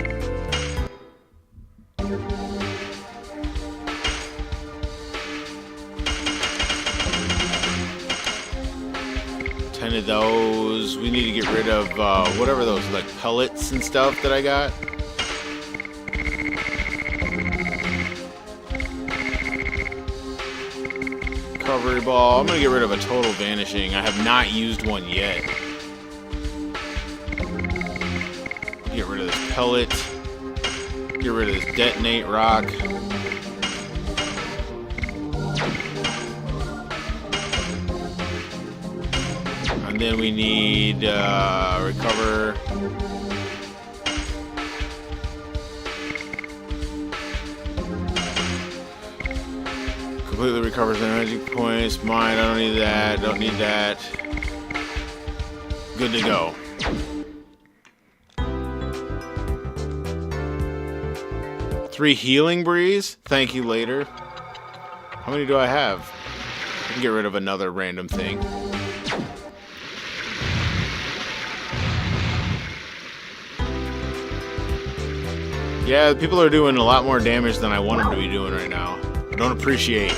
Ten of those. We need to get rid of whatever those like pellets and stuff that I got. Recovery ball. I'm gonna get rid of a total vanishing. I have not used one yet. Get rid of this pellet. Get rid of this detonate rock. And then we need recover. Completely recovers their magic points. Mine, I don't need that. Don't need that. Good to go. Three healing breeze. Thank you later. How many do I have? I can get rid of another random thing. Yeah, people are doing a lot more damage than I want them to be doing right now. I don't appreciate.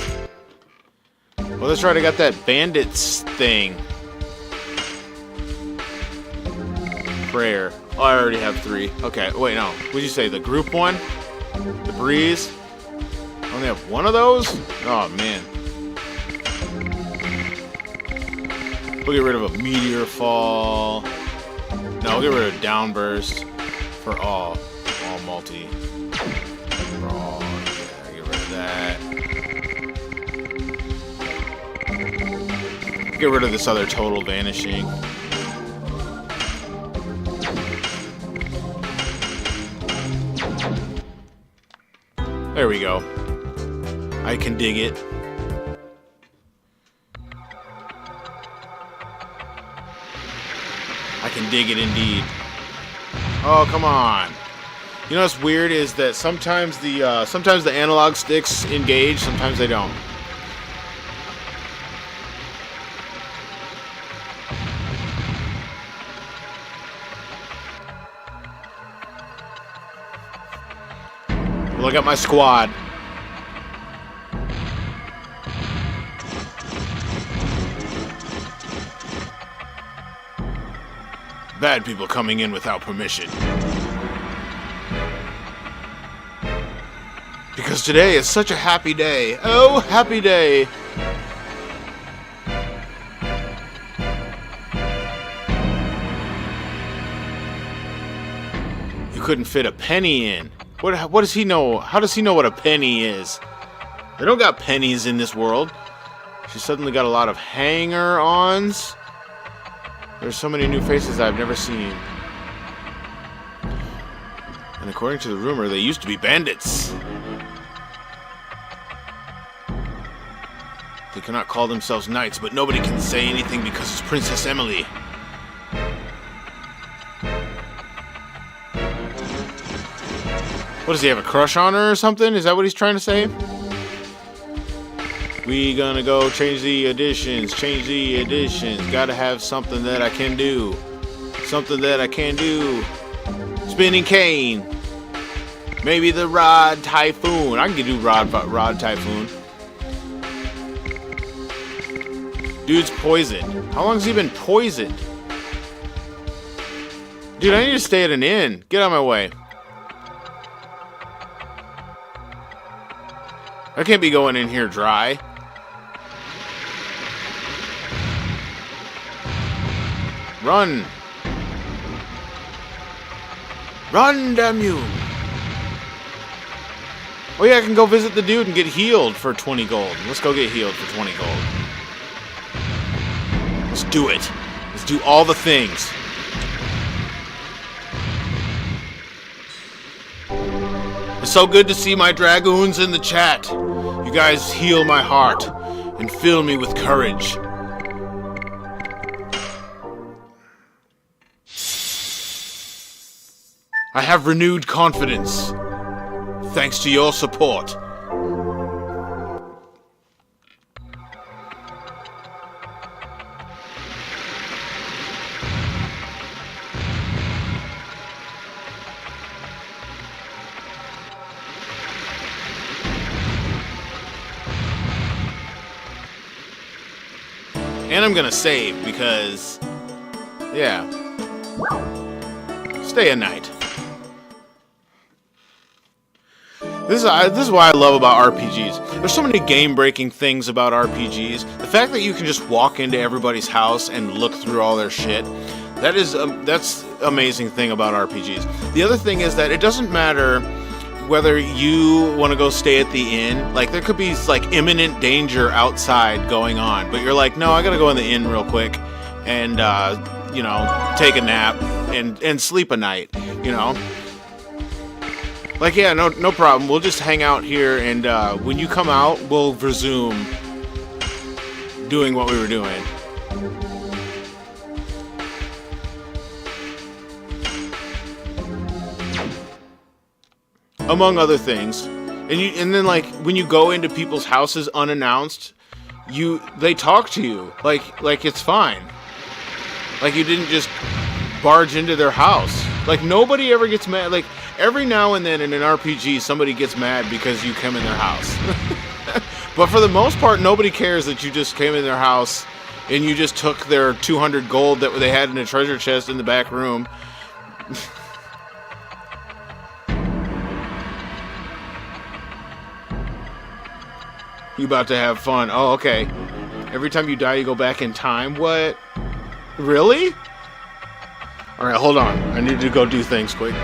Well, let's try to get that bandits thing. Prayer. Oh, I already have 3. Okay, wait, no. What'd you say? The group one? The breeze? I only have 1 of those? Oh, man. We'll get rid of a meteor fall. No, we'll get rid of downburst for all multi. For all, yeah, get rid of that. Get rid of this other total vanishing. There we go. I can dig it. I can dig it indeed. Oh, come on. You know what's weird is that sometimes the analog sticks engage, sometimes they don't. Look at my squad. Bad people coming in without permission. Because today is such a happy day. Oh, happy day. You couldn't fit a penny in. What does he know? How does he know what a penny is? They don't got pennies in this world. She suddenly got a lot of hanger-ons. There's so many new faces I've never seen. And according to the rumor, they used to be bandits. They cannot call themselves knights, but nobody can say anything because it's Princess Emily. What does he have, a crush on her or something? Is that what he's trying to say? We gonna go change the additions, Gotta have something that I can do. Something that I can do. Spinning cane. Maybe the Rod Typhoon. I can do Rod Typhoon. Dude's poisoned. How long has he been poisoned? Dude, I need to stay at an inn. Get out of my way. I can't be going in here dry. Run! Run, damn you! Oh yeah, I can go visit the dude and get healed for 20 gold. Let's go get healed for 20 gold. Let's do it. Let's do all the things. It's so good to see my dragoons in the chat. You guys heal my heart and fill me with courage. I have renewed confidence, thanks to your support. And I'm gonna save because, yeah, stay a night. This is what I love about RPGs. There's so many game-breaking things about RPGs. The fact that you can just walk into everybody's house and look through all their shit, that's amazing thing about RPGs. The other thing is that it doesn't matter whether you want to go stay at the inn. Like, there could be like imminent danger outside going on, but you're like, no, I gotta go in the inn real quick and you know, take a nap and sleep a night, you know. Like, yeah, no problem. We'll just hang out here, and when you come out, we'll resume doing what we were doing. Among other things. And then, like, when you go into people's houses unannounced, they talk to you. Like it's fine. Like, you didn't just barge into their house. Like, nobody ever gets mad. Like, every now and then in an RPG, somebody gets mad because you come in their house. But for the most part, nobody cares that you just came in their house and you just took their 200 gold that they had in a treasure chest in the back room. You about to have fun. Oh, okay. Every time you die, you go back in time? What? Really? Alright, hold on. I need to go do things quick.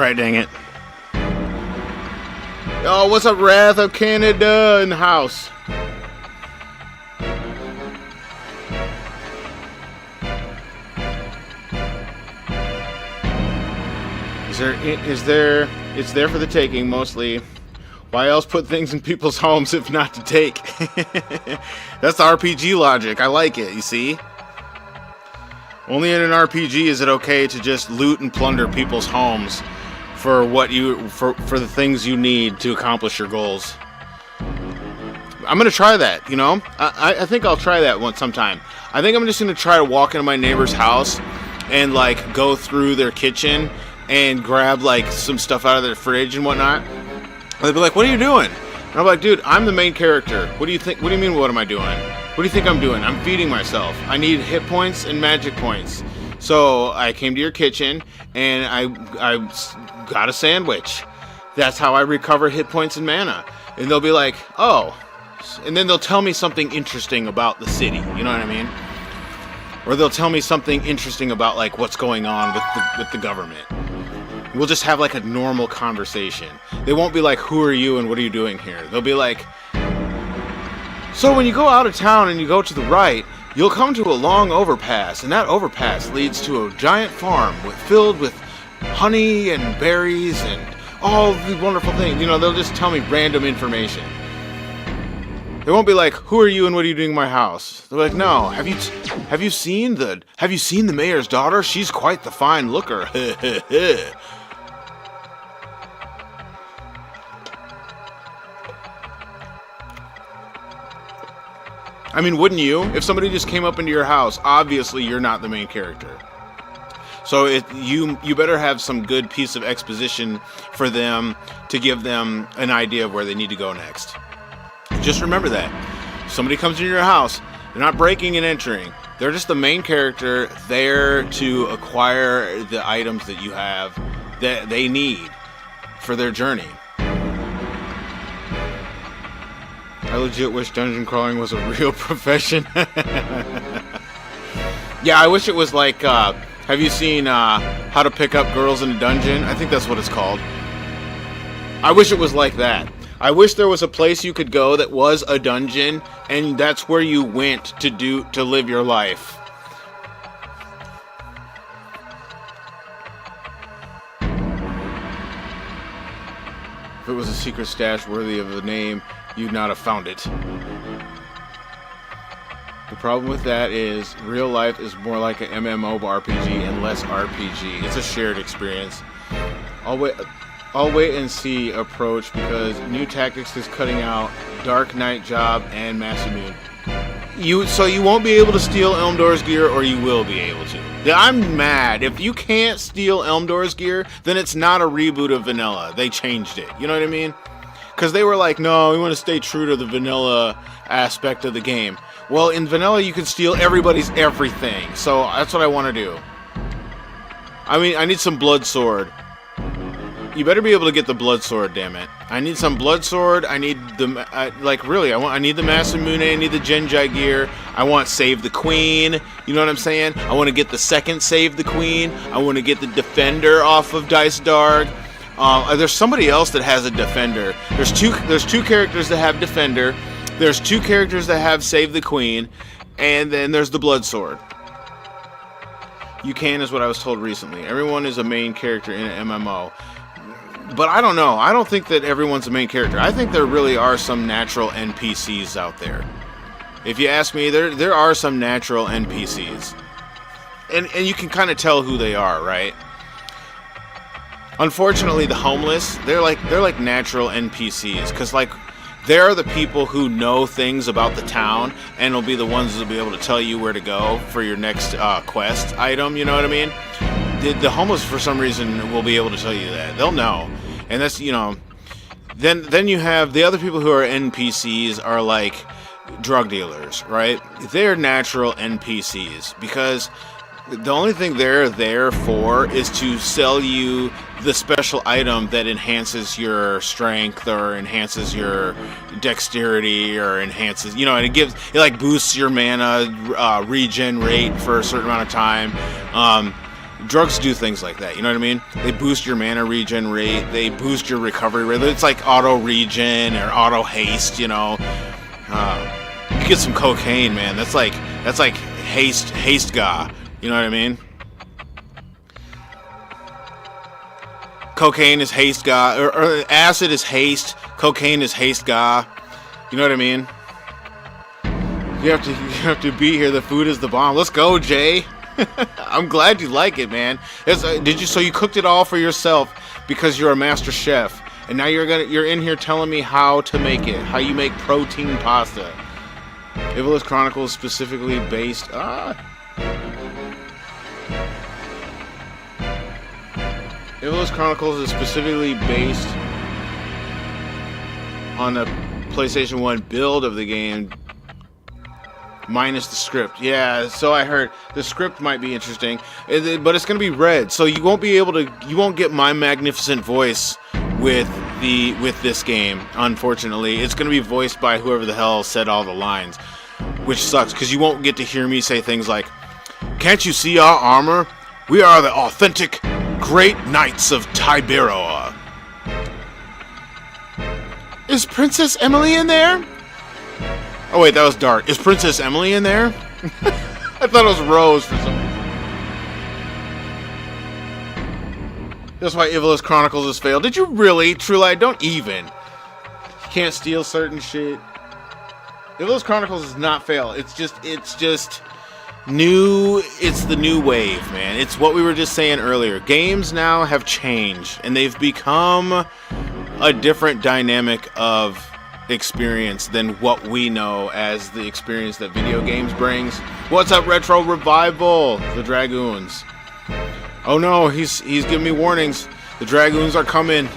Alright, dang it. Oh, what's up, Wrath of Canada in the house? It's there for the taking, mostly. Why else put things in people's homes if not to take? That's the RPG logic. I like it, you see? Only in an RPG is it okay to just loot and plunder people's homes for for the things you need to accomplish your goals. I'm gonna try that, you know? I think I'll try that sometime. I think I'm just gonna try to walk into my neighbor's house and like go through their kitchen and grab like some stuff out of their fridge and whatnot. And they'd be like, "What are you doing?" And I'm like, "Dude, I'm the main character. What do you think? What do you mean? What am I doing? What do you think I'm doing? I'm feeding myself. I need hit points and magic points. So I came to your kitchen and I got a sandwich. That's how I recover hit points and mana." And they'll be like, "Oh," and then they'll tell me something interesting about the city. You know what I mean? Or they'll tell me something interesting about like what's going on with the government. We'll just have like a normal conversation. They won't be like, "Who are you and what are you doing here?" They'll be like, "So when you go out of town and you go to the right, you'll come to a long overpass, and that overpass leads to a giant farm filled with honey and berries and all the wonderful things." You know, they'll just tell me random information. They won't be like, "Who are you and what are you doing in my house?" They're like, "No, have you seen the mayor's daughter? She's quite the fine looker." I mean, wouldn't you? If somebody just came up into your house, obviously you're not the main character. So you better have some good piece of exposition for them to give them an idea of where they need to go next. Just remember that. If somebody comes into your house, they're not breaking and entering. They're just the main character there to acquire the items that you have that they need for their journey. I legit wish dungeon crawling was a real profession. Yeah, I wish it was like, have you seen How to Pick Up Girls in a Dungeon? I think that's what it's called. I wish it was like that. I wish there was a place you could go that was a dungeon, and that's where you went to live your life. If it was a secret stash worthy of the name, you'd not have found it. The problem with that is real life is more like an MMORPG and less RPG. It's a shared experience. I'll wait and see approach because new tactics is cutting out Dark Knight Job and Masamune. So you won't be able to steal Elmdor's gear, or you will be able to. I'm mad. If you can't steal Elmdor's gear, then it's not a reboot of vanilla. They changed it. You know what I mean? Because they were like, "No, we want to stay true to the vanilla aspect of the game." Well, in vanilla, you can steal everybody's everything. So that's what I want to do. I mean, I need some blood sword. You better be able to get the blood sword, damn it. I need some blood sword. I need the I need the Masamune. I need the Genji gear. I want Save the Queen. You know what I'm saying? I want to get the second Save the Queen. I want to get the Defender off of Dice Dark. There's somebody else that has a Defender. There's two characters that have Defender. There's two characters that have Save the Queen, and then there's the blood sword. You can, is what I was told recently. Everyone is a main character in an MMO. But I don't know. I don't think that everyone's a main character. I think there really are some natural NPCs out there. If you ask me, there are some natural NPCs. And you can kind of tell who they are, right? Unfortunately, the homeless, they're like natural NPCs, because like they're the people who know things about the town and will be the ones that'll be able to tell you where to go for your next quest item. You know what I mean? The homeless, for some reason, will be able to tell you that. They'll know. And that's, you know, then you have the other people who are NPCs are like drug dealers, right? They're natural NPCs because the only thing they're there for is to sell you the special item that enhances your strength or enhances your dexterity or enhances, you know, and it like boosts your mana regen rate for a certain amount of time. Drugs do things like that, you know what I mean? They boost your mana regen rate, they boost your recovery rate. It's like auto regen or auto haste, you know. You get some cocaine, man. That's like haste ga. You know what I mean? Cocaine is haste ga, or acid is haste. Cocaine is haste ga. You know what I mean? You have to be here. The food is the bomb. Let's go, Jay. I'm glad you like it, man. So you cooked it all for yourself because you're a master chef, and now you're in here telling me how to make it, how you make protein pasta. Ivalice Chronicles specifically based. Ivalice Chronicles is specifically based on the PlayStation 1 build of the game. Minus the script. Yeah, so I heard the script might be interesting, but it's going to be red, so you won't get my magnificent voice with this game, unfortunately. It's going to be voiced by whoever the hell said all the lines, which sucks, because you won't get to hear me say things like, "Can't you see our armor? We are the authentic great knights of Tiberoa." Is Princess Emily in there? Oh wait, that was Dart. Is Princess Emily in there? I thought it was Rose for some reason. That's why Ivalice Chronicles has failed. Did you really? True Light, don't even. You can't steal certain shit. Ivalice Chronicles does not fail. It's just new. It's the new wave, man. It's what we were just saying earlier. Games now have changed, and they've become a different dynamic of experience than what we know as the experience that video games brings. What's up, Retro Revival? The Dragoons. Oh no, he's giving me warnings. The Dragoons are coming.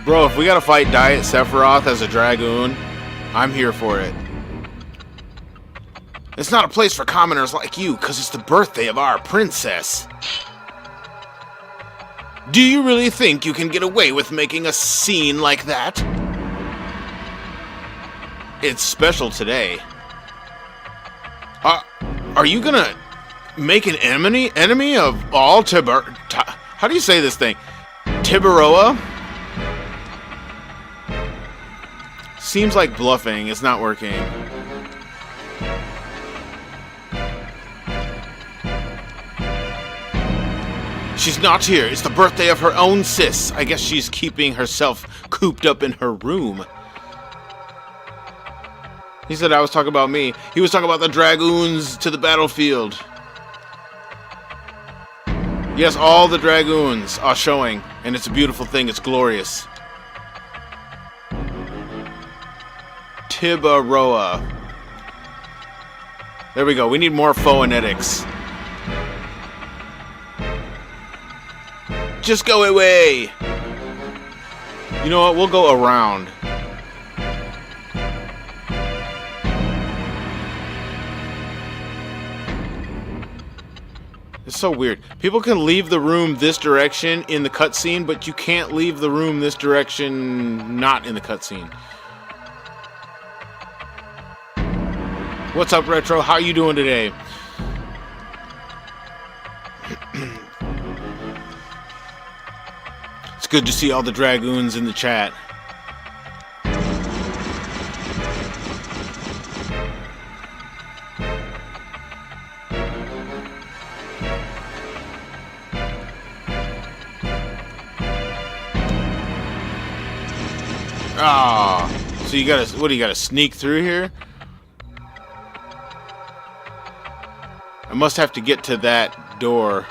Bro, if we gotta fight Diet Sephiroth as a Dragoon, I'm here for it. It's not a place for commoners like you, because it's the birthday of our princess. Do you really think you can get away with making a scene like that? It's special today. Are you gonna make an enemy of all how do you say this thing? Tiberoa? Seems like bluffing. It's not working. She's not here. It's the birthday of her own sis. I guess she's keeping herself cooped up in her room. He said I was talking about me. He was talking about the Dragoons to the battlefield. Yes, all the Dragoons are showing, and it's a beautiful thing. It's glorious. Tiberoa. There we go. We need more phonetics. Just go away. You know what? We'll go around. It's so weird. People can leave the room this direction in the cutscene, but you can't leave the room this direction not in the cutscene. What's up, Retro? How you doing today? It's good to see all the Dragoons in the chat. Ah, so you gotta, what do you gotta sneak through here? I must have to get to that door.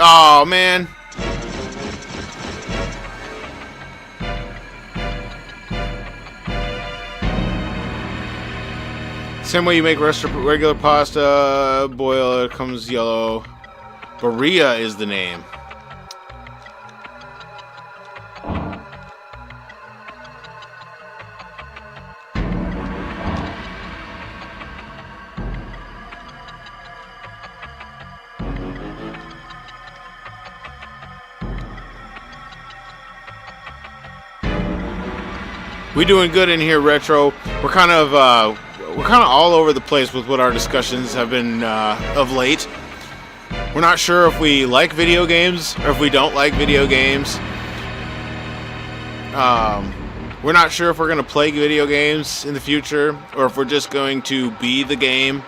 Oh, man. Same way you make regular pasta, boil it, comes yellow. Berea is the name. We doing good in here, Retro. We're kind of all over the place with what our discussions have been of late. We're not sure if we like video games or if we don't like video games. We're not sure if we're going to play video games in the future or if we're just going to be the game.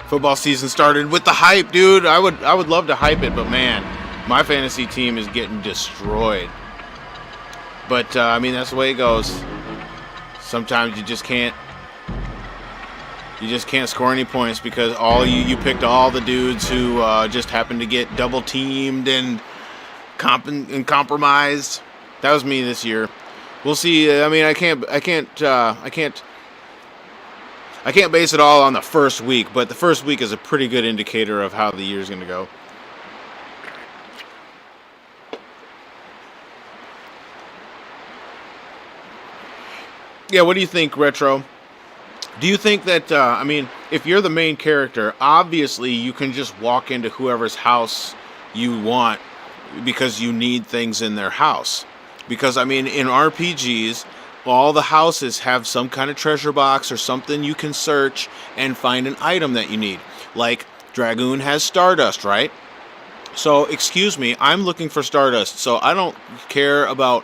Football season started with the hype, dude. I would love to hype it, but man, my fantasy team is getting destroyed. But I mean, that's the way it goes. Sometimes you just can't score any points because you picked all the dudes who just happened to get double teamed and compromised. That was me this year. We'll see. I mean, I can't base it all on the first week, but the first week is a pretty good indicator of how the year's going to go. Yeah, what do you think, Retro? Do you think that, I mean, if you're the main character, obviously you can just walk into whoever's house you want because you need things in their house. Because, I mean, in RPGs, all the houses have some kind of treasure box or something you can search and find an item that you need. Like, Dragoon has Stardust, right? So, excuse me, I'm looking for Stardust, so I don't care about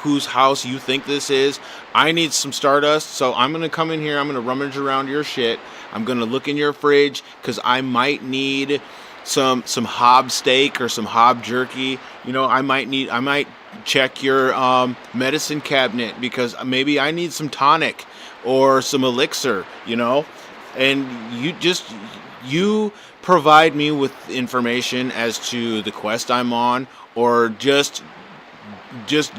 whose house you think this is. I need some Stardust, so I'm going to come in here, I'm going to rummage around your shit, I'm going to look in your fridge, because I might need some Hob steak or some Hob jerky. You know, I might check your medicine cabinet, because maybe I need some tonic or some elixir, you know? And you provide me with information as to the quest I'm on, or just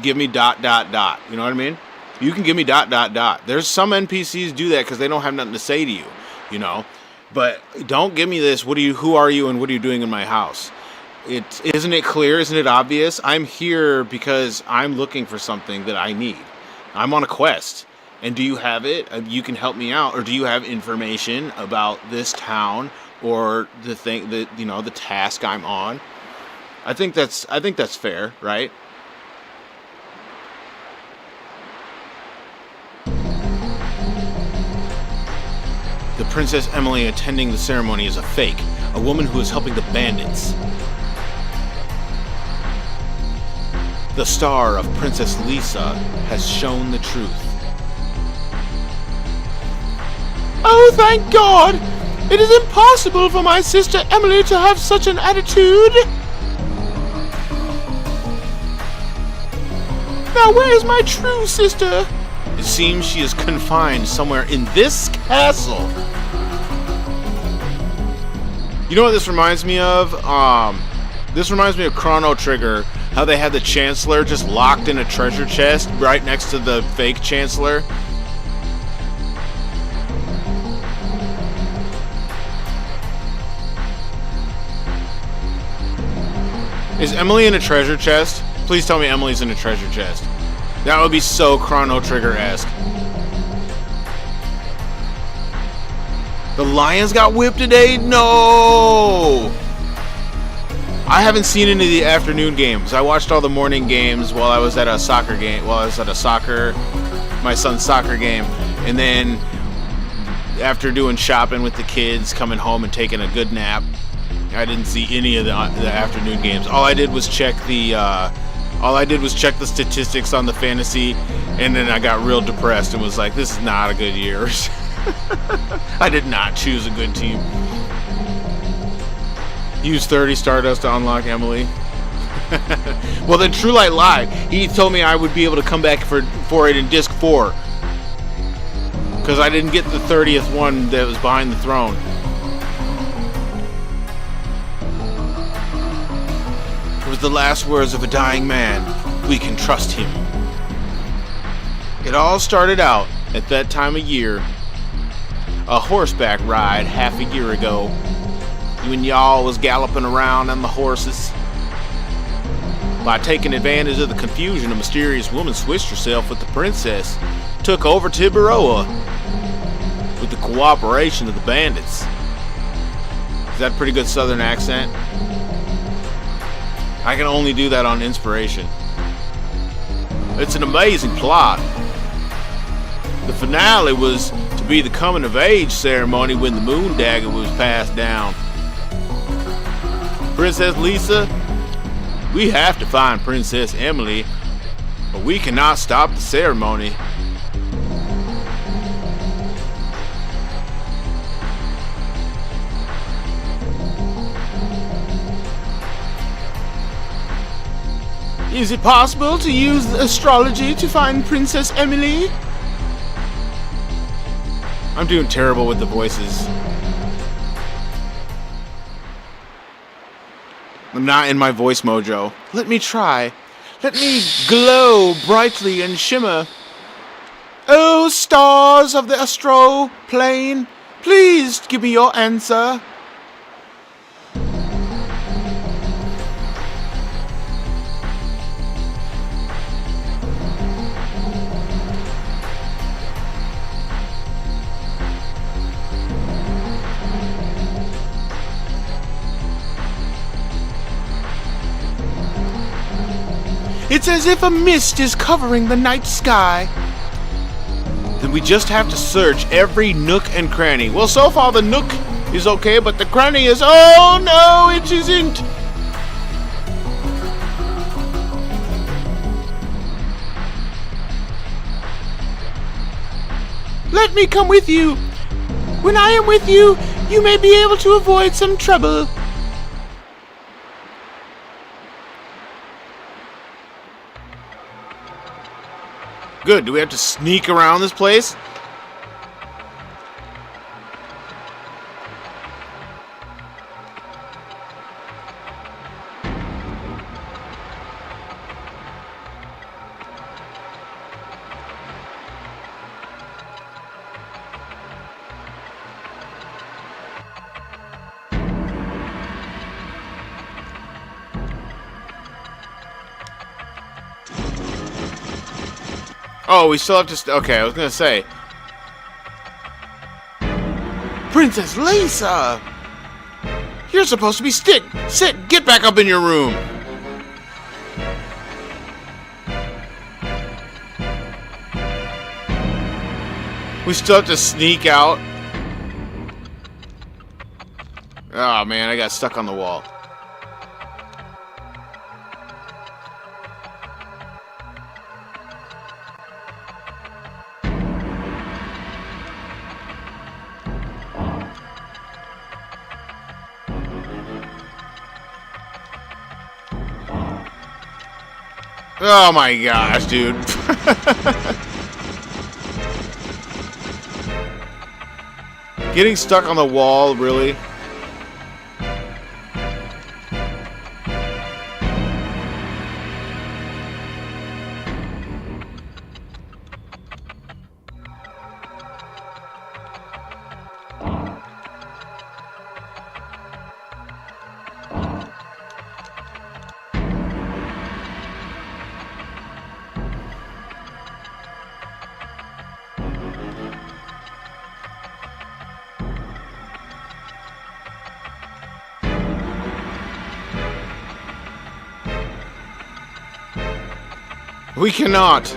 give me ... You know what I mean? You can give me ... There's some NPCs do that because they don't have nothing to say to you, you know? But don't give me this, who are you and what are you doing in my house? Isn't it clear? Isn't it obvious? I'm here because I'm looking for something that I need. I'm on a quest. And do you have it? You can help me out. Or do you have information about this town or the thing that, you know, the task I'm on? I think that's fair, right? The Princess Emily attending the ceremony is a fake, a woman who is helping the bandits. The star of Princess Lisa has shown the truth. Oh, thank God! It is impossible for my sister Emily to have such an attitude! Now where is my true sister? It seems she is confined somewhere in this castle. You know what this reminds me of? This reminds me of Chrono Trigger. How they had the Chancellor just locked in a treasure chest right next to the fake Chancellor. Is Emily in a treasure chest? Please tell me Emily's in a treasure chest. That would be so Chrono Trigger-esque. The Lions got whipped today? No! I haven't seen any of the afternoon games. I watched all the morning games while I was at a soccer game. My son's soccer game. And then after doing shopping with the kids, coming home and taking a good nap, I didn't see any of the afternoon games. All I did was check the statistics on the fantasy, and then I got real depressed and was like, this is not a good year. I did not choose a good team. Use 30 Stardust to unlock Emily. Well, then True Light lied. He told me I would be able to come back for it in Disc 4. Because I didn't get the 30th one that was behind the throne. It was the last words of a dying man. We can trust him. It all started out at that time of year. A horseback ride half a year ago. When y'all was galloping around on the horses. By taking advantage of the confusion, a mysterious woman switched herself with the princess, took over Tiburoa with the cooperation of the bandits. Is that a pretty good southern accent? I can only do that on inspiration. It's an amazing plot. The finale was to be the coming of age ceremony when the moon dagger was passed down. Princess Lisa, we have to find Princess Emily, but we cannot stop the ceremony. Is it possible to use astrology to find Princess Emily? I'm doing terrible with the voices. I'm not in my voice mojo. Let me try. Let me glow brightly and shimmer. Oh, stars of the astral plane, please give me your answer. It's as if a mist is covering the night sky. Then we just have to search every nook and cranny. Well, so far the nook is okay, but the cranny is... Oh, no, it isn't. Let me come with you. When I am with you, you may be able to avoid some trouble. Good. Do we have to sneak around this place? Oh, we still have to... Okay, I was gonna say. Princess Lisa! You're supposed to be sit! Get back up in your room! We still have to sneak out. Oh man, I got stuck on the wall. Oh my gosh, dude. Getting stuck on the wall, really? We cannot.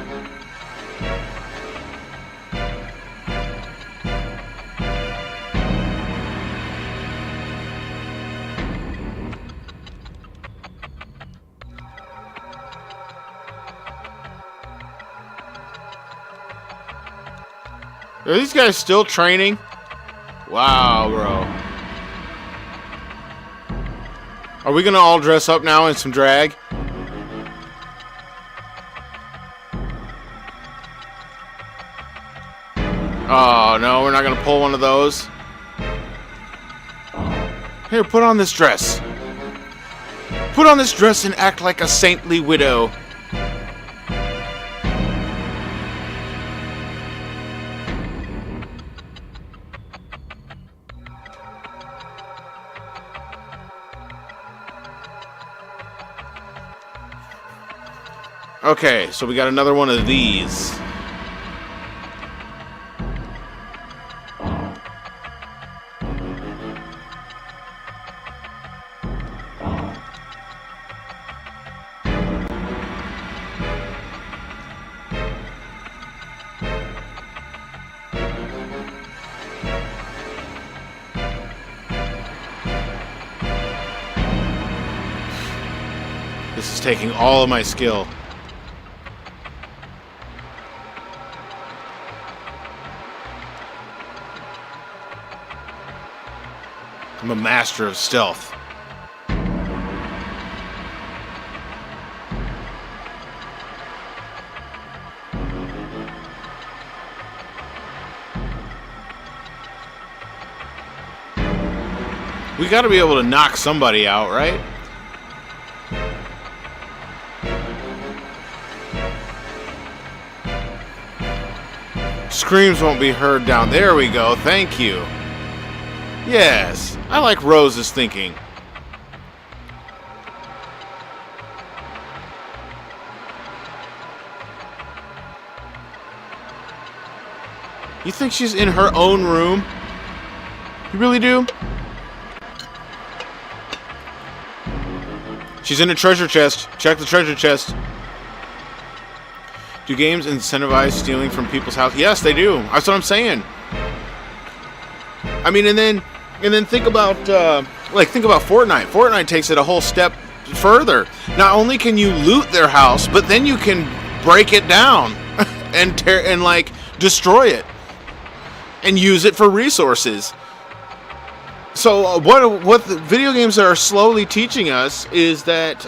Are these guys still training? Wow, bro. Are we gonna all dress up now in some drag? Oh, no, we're not gonna pull one of those. Here, put on this dress. Put on this dress and act like a saintly widow. Okay, so we got another one of these. This is taking all of my skill. I'm a master of stealth. We gotta be able to knock somebody out, right? Screams won't be heard down. There we go. Thank you. Yes, I like Rose's thinking. You think she's in her own room? You really do? She's in a treasure chest. Check the treasure chest. Do games incentivize stealing from people's house? Yes, they do. That's what I'm saying. I mean, and then think about think about Fortnite. Fortnite takes it a whole step further. Not only can you loot their house, but then you can break it down and destroy it and use it for resources. So what the video games are slowly teaching us is that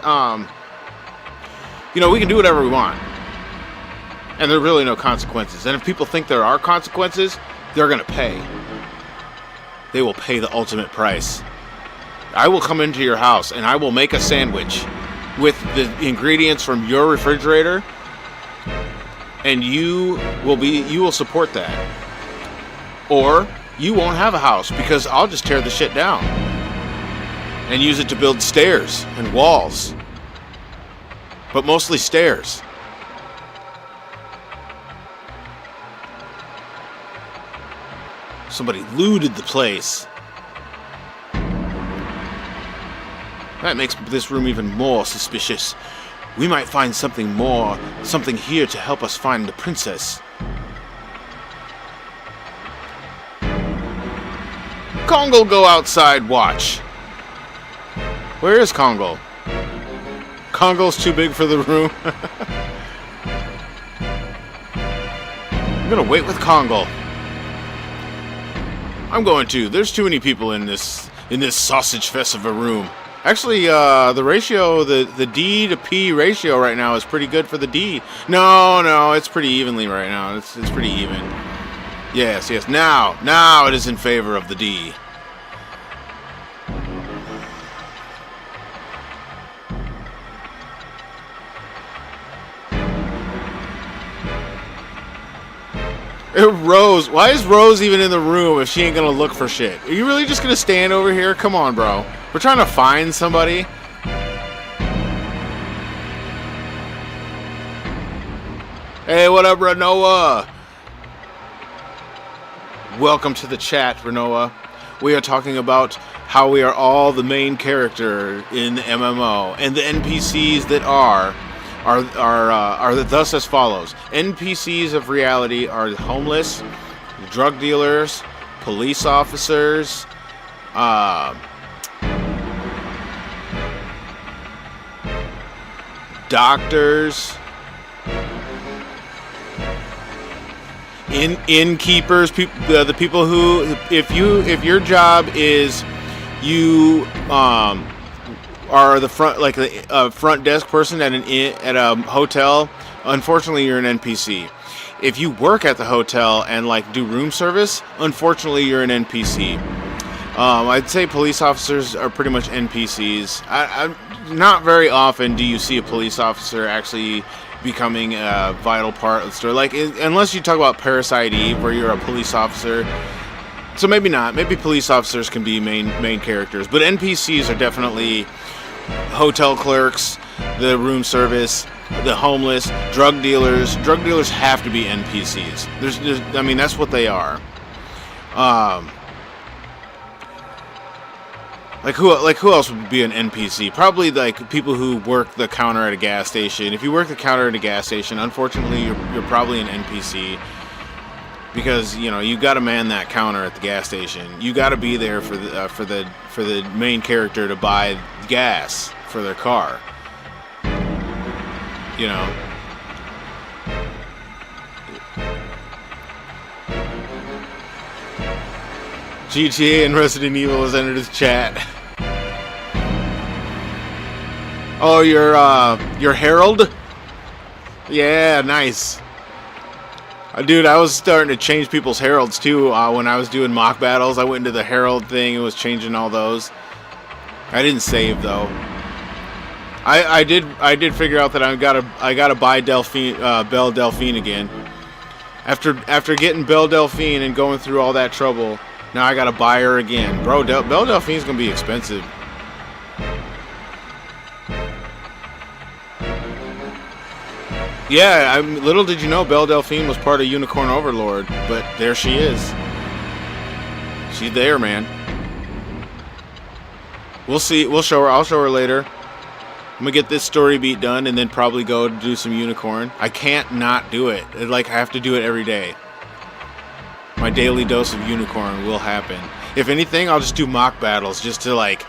we can do whatever we want, and there are really no consequences. And if people think there are consequences, they're gonna pay. They will pay the ultimate price. I will come into your house and I will make a sandwich with the ingredients from your refrigerator, and you will support that, or you won't have a house because I'll just tear the shit down and use it to build stairs and walls, but mostly stairs. Somebody looted the place. That makes this room even more suspicious. We might find something here to help us find the princess. Kongo, go outside, watch. Where is Kongo? Kongo's too big for the room. I'm gonna wait with Kongo. There's too many people in this sausage fest of a room. Actually, the ratio, the D to P ratio right now is pretty good for the D. No, it's pretty evenly right now. It's pretty even. Yes. Now it is in favor of the D. Rose, why is Rose even in the room if she ain't gonna look for shit? Are you really just gonna stand over here? Come on, bro. We're trying to find somebody. Hey, what up, Renoa? Welcome to the chat, Renoa. We are talking about how we are all the main character in the MMO, and the NPCs that are thus as follows. NPCs of reality are homeless, drug dealers, police officers, doctors, innkeepers, the people who, if your job is you are the front desk person at a hotel, unfortunately you're an NPC. If you work at the hotel and do room service, unfortunately you're an NPC. I'd say police officers are pretty much NPCs. Not very often do you see a police officer actually becoming a vital part of the story. Unless you talk about Parasite Eve, where you're a police officer. So maybe not. Maybe police officers can be main characters, but NPCs are definitely hotel clerks, the room service, the homeless, drug dealers. Drug dealers have to be NPCs. That's what they are. Who else would be an NPC? Probably people who work the counter at a gas station. If you work the counter at a gas station, unfortunately you're probably an NPC, because you got to man that counter at the gas station. You got to be there for the main character to buy gas for their car. you know. GTA and Resident Evil has entered his chat. Oh, your Herald? Yeah, nice. Dude, I was starting to change people's heralds too when I was doing mock battles. I went into the herald thing and was changing all those. I didn't save though. I did figure out that I gotta buy Delphine, Belle Delphine again. After getting Belle Delphine and going through all that trouble, now I gotta buy her again, bro. Belle Delphine's gonna be expensive. Yeah, little did you know Belle Delphine was part of Unicorn Overlord, but there she is. She's there, man. We'll see. We'll show her. I'll show her later. I'm gonna get this story beat done and then probably go do some Unicorn. I can't not do it. Like, I have to do it every day. My daily dose of Unicorn will happen. If anything, I'll just do mock battles just to like,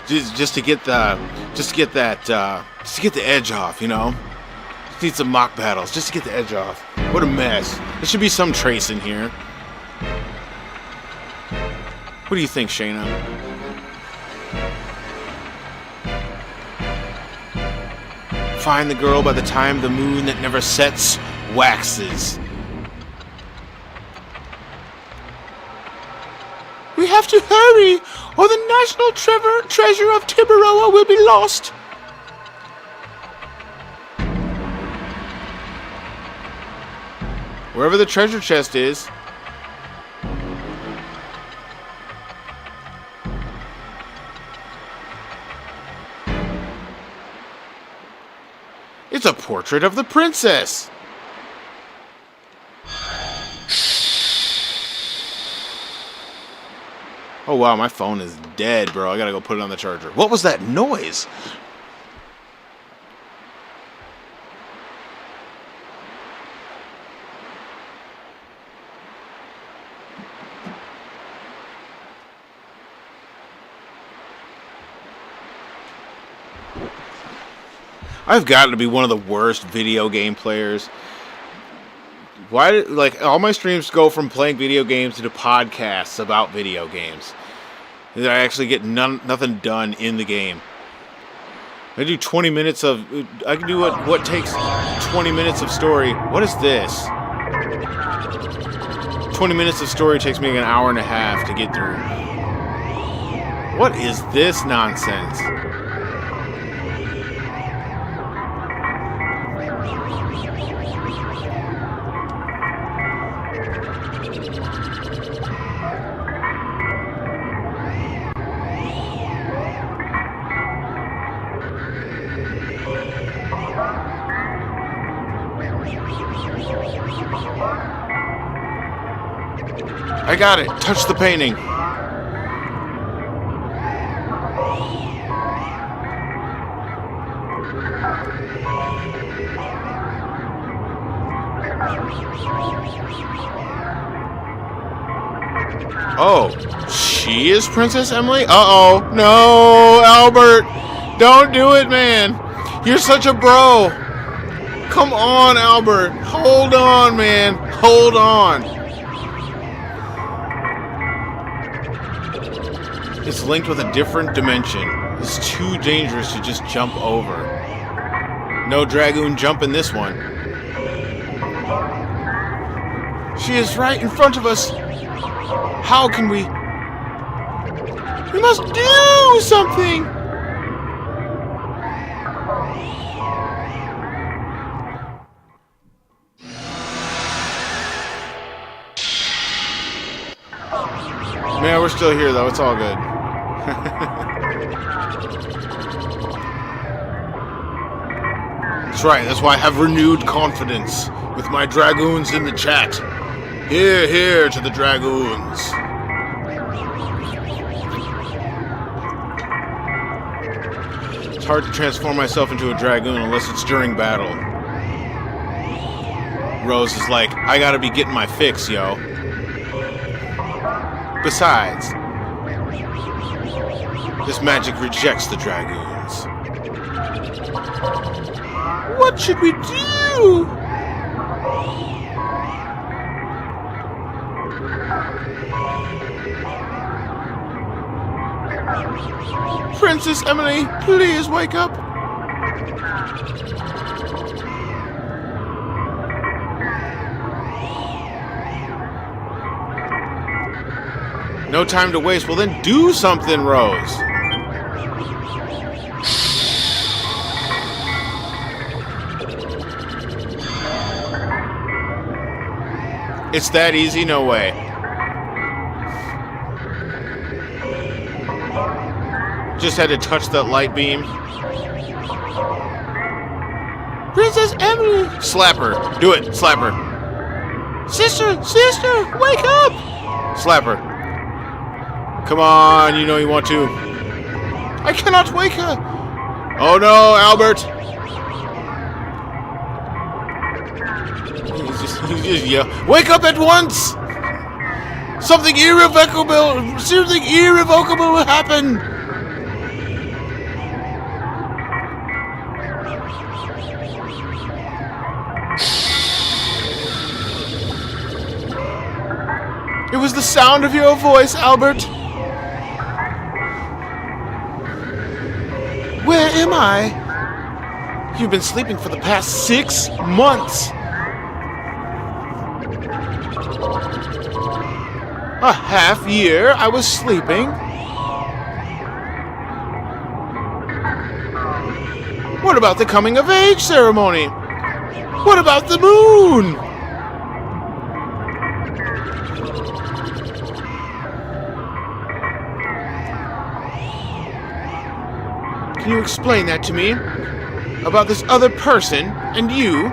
just to get the edge off, you know. Need some mock battles just to get the edge off. What a mess. There should be some trace in here. What do you think, Shayna? Find the girl by the time the moon that never sets waxes. We have to hurry, or the national treasure of Tiburoa will be lost. Wherever the treasure chest is. It's a portrait of the princess. Oh wow, my phone is dead, bro. I gotta go put it on the charger. What was that noise? I've got to be one of the worst video game players. Why did, like, all my streams go from playing video games to podcasts about video games. I actually get nothing done in the game. I do 20 minutes of... I can do what takes 20 minutes of story. What is this? 20 minutes of story takes me an hour and a half to get through. What is this nonsense? I got it. Touch the painting. Oh, she is Princess Emily? Uh-oh. No, Albert. Don't do it, man. You're such a bro. Come on, Albert. Hold on, man. Hold on. It's linked with a different dimension. It's too dangerous to just jump over. No Dragoon jump in this one. She is right in front of us. How can we? We must do something! Man, we're still here though. It's all good. That's right. That's why I have renewed confidence with my Dragoons in the chat. Hear, hear to the Dragoons. It's hard to transform myself into a Dragoon unless it's during battle. Rose is like, I gotta be getting my fix, yo. Besides, this magic rejects the Dragoons. What should we do? Princess Emily, please wake up. No time to waste. Well, then do something, Rose. It's that easy? No way. Just had to touch that light beam. Princess Emily! Slap her. Do it. Slap her. Sister! Sister! Wake up! Slap her. Come on, you know you want to. I cannot wake her! Oh no, Albert! He's just yeah. Wake up at once! Something irrevocable will happen! It was the sound of your voice, Albert. Where am I? You've been sleeping for the past 6 months. A half year I was sleeping. What about the coming of age ceremony? What about the moon? Can you explain that to me? About this other person and you?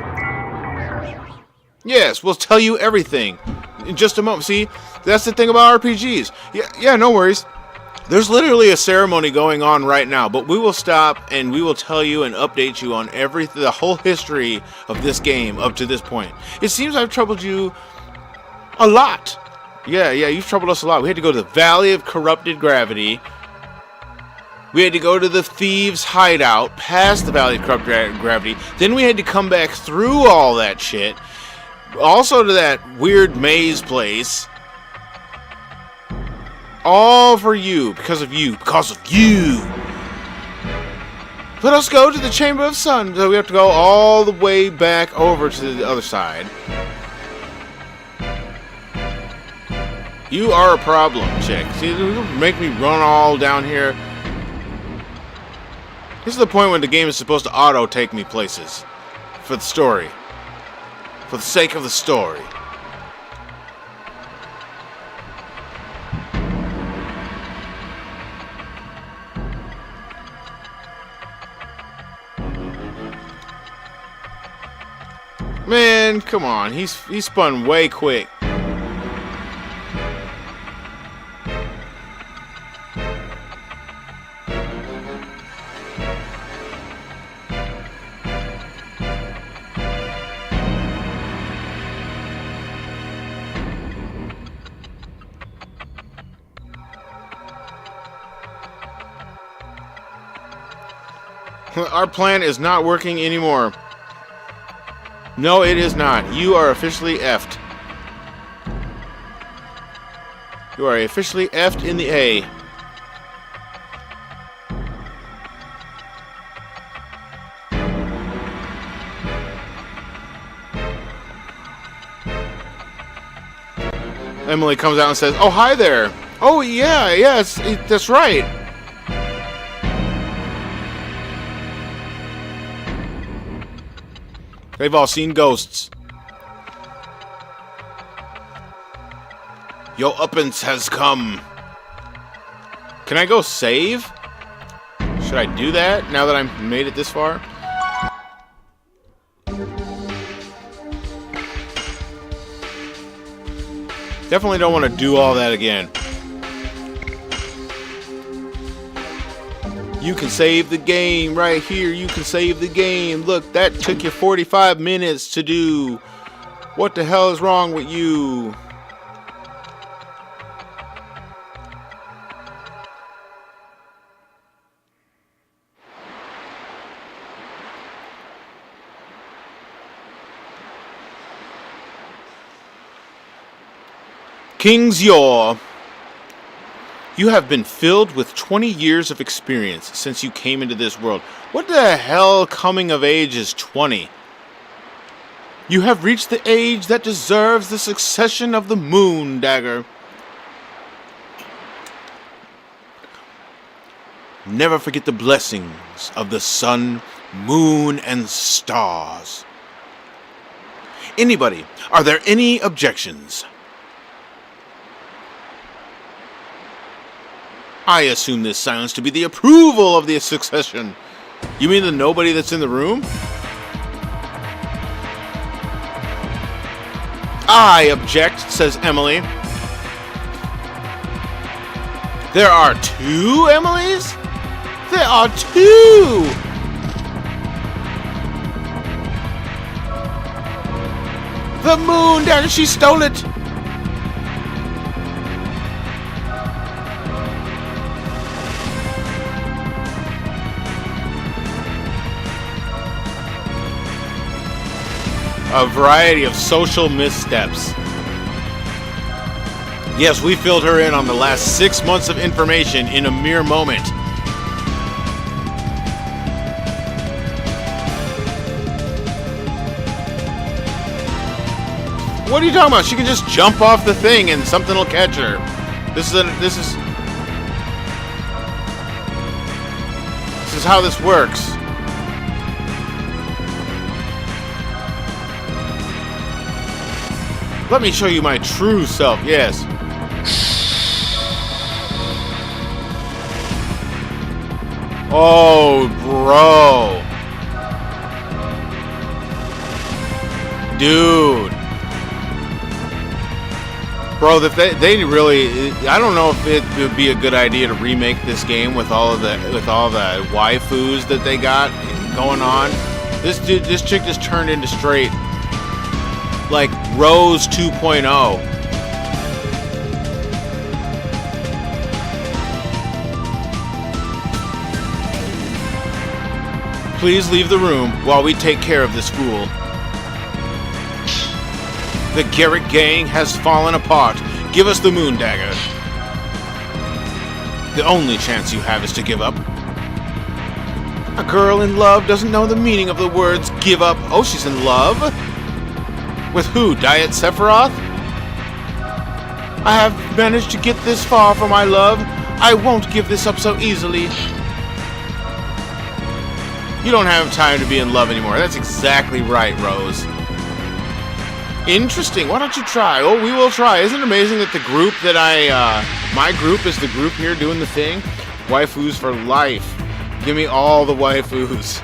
Yes, we'll tell you everything in just a moment. See, that's the thing about RPGs. Yeah, no worries. There's literally a ceremony going on right now, but we will stop and we will tell you and update you on the whole history of this game up to this point. It seems I've troubled you a lot. Yeah, you've troubled us a lot. We had to go to the Valley of Corrupted Gravity. We had to go to the Thieves' Hideout, past the Valley of Corrupted Gravity. Then we had to come back through all that shit. Also to that weird maze place. All for you. Because of you. Because of you. Let us go to the Chamber of Sun. So we have to go all the way back over to the other side. You are a problem, chick. See, you make me run all down here. This is the point when the game is supposed to auto-take me places. For the story. For the sake of the story. Man, come on. He spun way quick. Our plan is not working anymore. No, it is not. You are officially effed. You are officially effed in the A. Emily comes out and says, "Oh, hi there. Oh, yeah, that's right. They've all seen ghosts. Your uppance has come." Can I go save? Should I do that now that I've made it this far? Definitely don't want to do all that again. You can save the game right here. You can save the game. Look, that took you 45 minutes to do. What the hell is wrong with you? King's Yor, you have been filled with 20 years of experience since you came into this world. What the hell coming of age is 20? You have reached the age that deserves the succession of the Moon Dagger. Never forget the blessings of the sun, moon, and stars. Anybody, are there any objections? I assume this silence to be the approval of the succession. You mean the nobody that's in the room? I object, says Emily. There are two Emilys? There are two! The Moon Dagger, she stole it! A variety of social missteps. Yes, we filled her in on the last 6 months of information in a mere moment. What are you talking about? She can just jump off the thing and something will catch her. This is how this works. Let me show you my true self. Yes. Oh, bro. Dude. Bro, if they really, I don't know if it would be a good idea to remake this game with all the waifus that they got going on. This chick just turned into straight like Rose 2.0. Please leave the room while we take care of this fool. The Garrett gang has fallen apart. Give us the Moon Dagger. The only chance you have is to give up. A girl in love doesn't know the meaning of the words give up. Oh, she's in love? With who? Diet Sephiroth? I have managed to get this far for my love. I won't give this up so easily. You don't have time to be in love anymore. That's exactly right, Rose. Interesting. Why don't you try? Oh, we will try. Isn't it amazing that the group that my group is the group here doing the thing? Waifus for life. Give me all the waifus.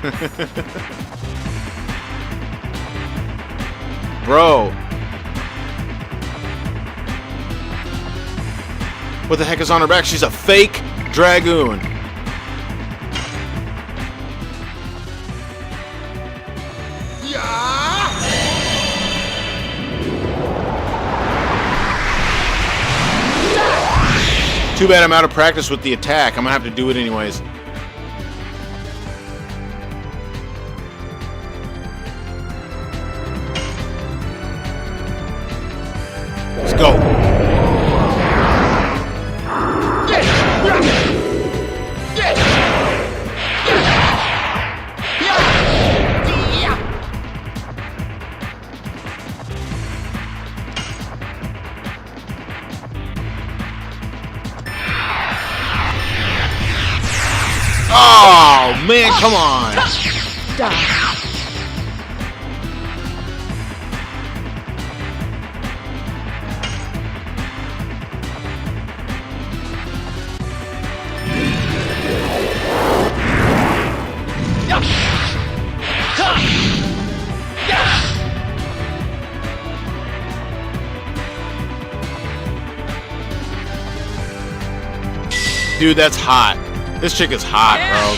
Bro. What the heck is on her back? She's a fake Dragoon. Too bad I'm out of practice with the attack. I'm gonna have to do it anyways. Let's go. Oh, man, come on. Dude, that's hot. This chick is hot, bro.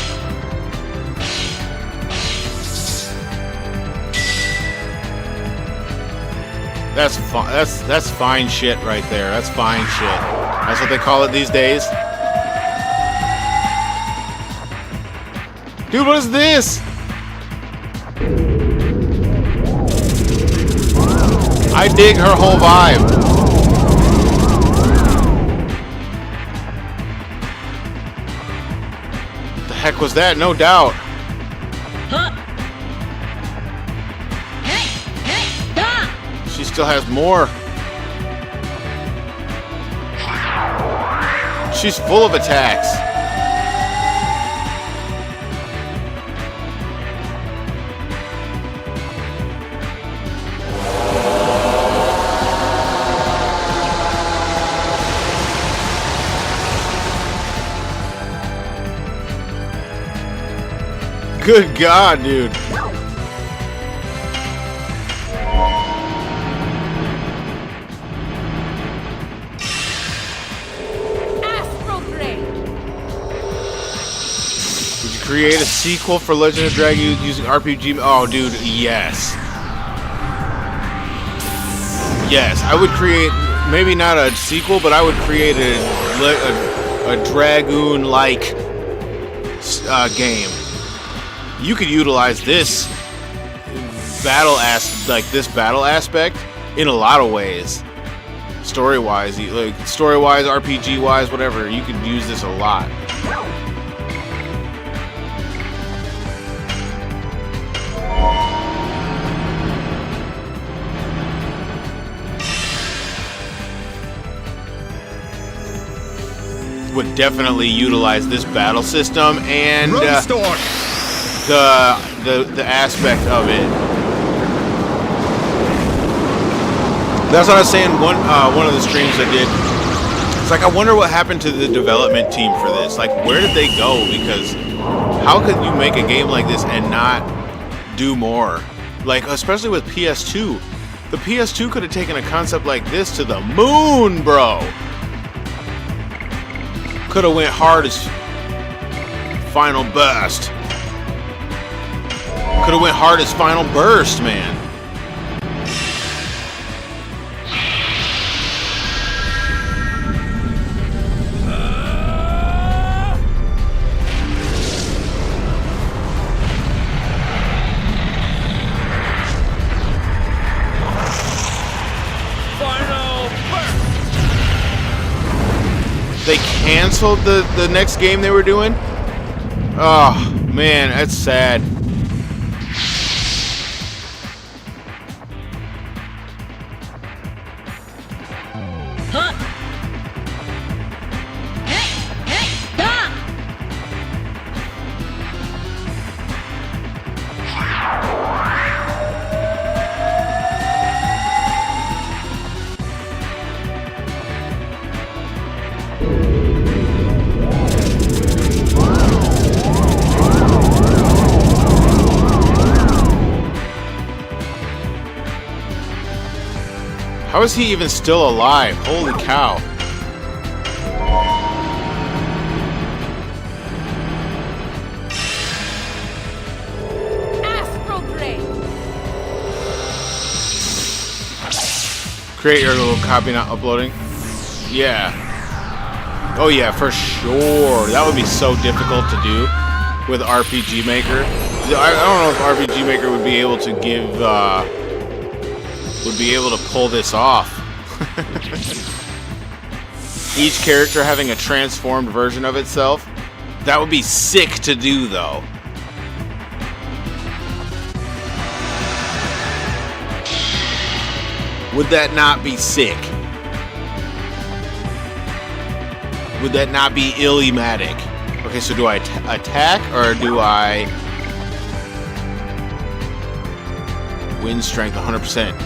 That's fine shit right there. That's fine shit. That's what they call it these days. Dude, what is this? I dig her whole vibe. heck was that? No doubt. She still has more. She's full of attacks. Good God, dude. Would you create a sequel for Legend of Dragoon using RPG? Oh, dude, yes. Yes, I would create, maybe not a sequel, but I would create a Dragoon-like game. You could utilize this battle aspect in a lot of ways. Story-wise, RPG-wise, whatever. You could use this a lot. Would definitely utilize this battle system and the aspect of it. That's what I was saying. One of the streams I did. It's like, I wonder what happened to the development team for this. Like, where did they go? Because how could you make a game like this and not do more? Like, especially with PS2. The PS2 could have taken a concept like this to the moon, bro. Could have went hard as Final Burst. Could have went hard as Final Burst, man. They canceled the next game they were doing? Oh, man, that's sad. How is he even still alive? Holy cow. Astral Drain. Create your little copy not uploading? Yeah. Oh yeah, for sure. That would be so difficult to do with RPG Maker. I don't know if RPG Maker would be able to give would be able to pull this off. Each character having a transformed version of itself. That would be sick to do, though. Would that not be sick? Would that not be illimatic? Okay, so do I attack or do I win strength 100%?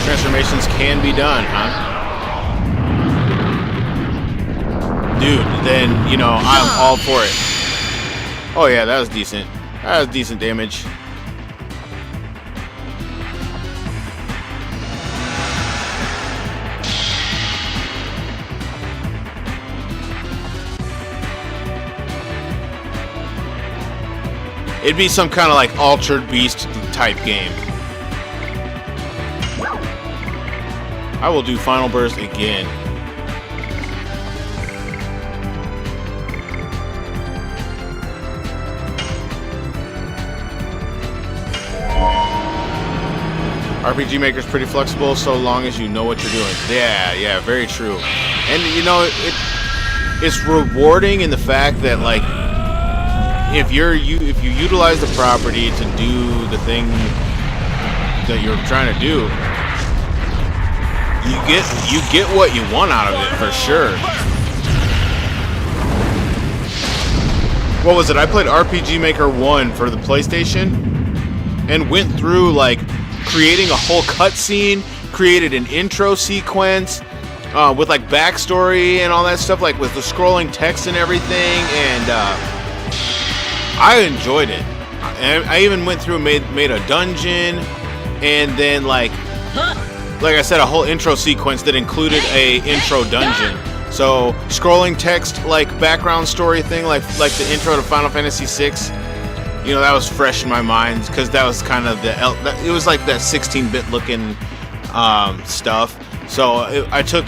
Transformations can be done, huh? Dude, then, you know, I'm all for it. Oh yeah, that was decent. That was decent damage. It'd be some kind of like Altered Beast type game. I will do Final Burst again. RPG Maker's pretty flexible so long as you know what you're doing. Yeah, very true. And you know, it's rewarding in the fact that like if you utilize the property to do the thing that you're trying to do, you get what you want out of it for sure. What was it? I played RPG Maker 1 for the PlayStation and went through like creating a whole cutscene, created an intro sequence with like backstory and all that stuff, like with the scrolling text and everything, and I enjoyed it. And I even went through and made a dungeon, and then like I said, a whole intro sequence that included a intro dungeon. So scrolling text, like background story thing, like the intro to Final Fantasy VI. You know, that was fresh in my mind because that was kind of it was like that 16-bit looking stuff. So I took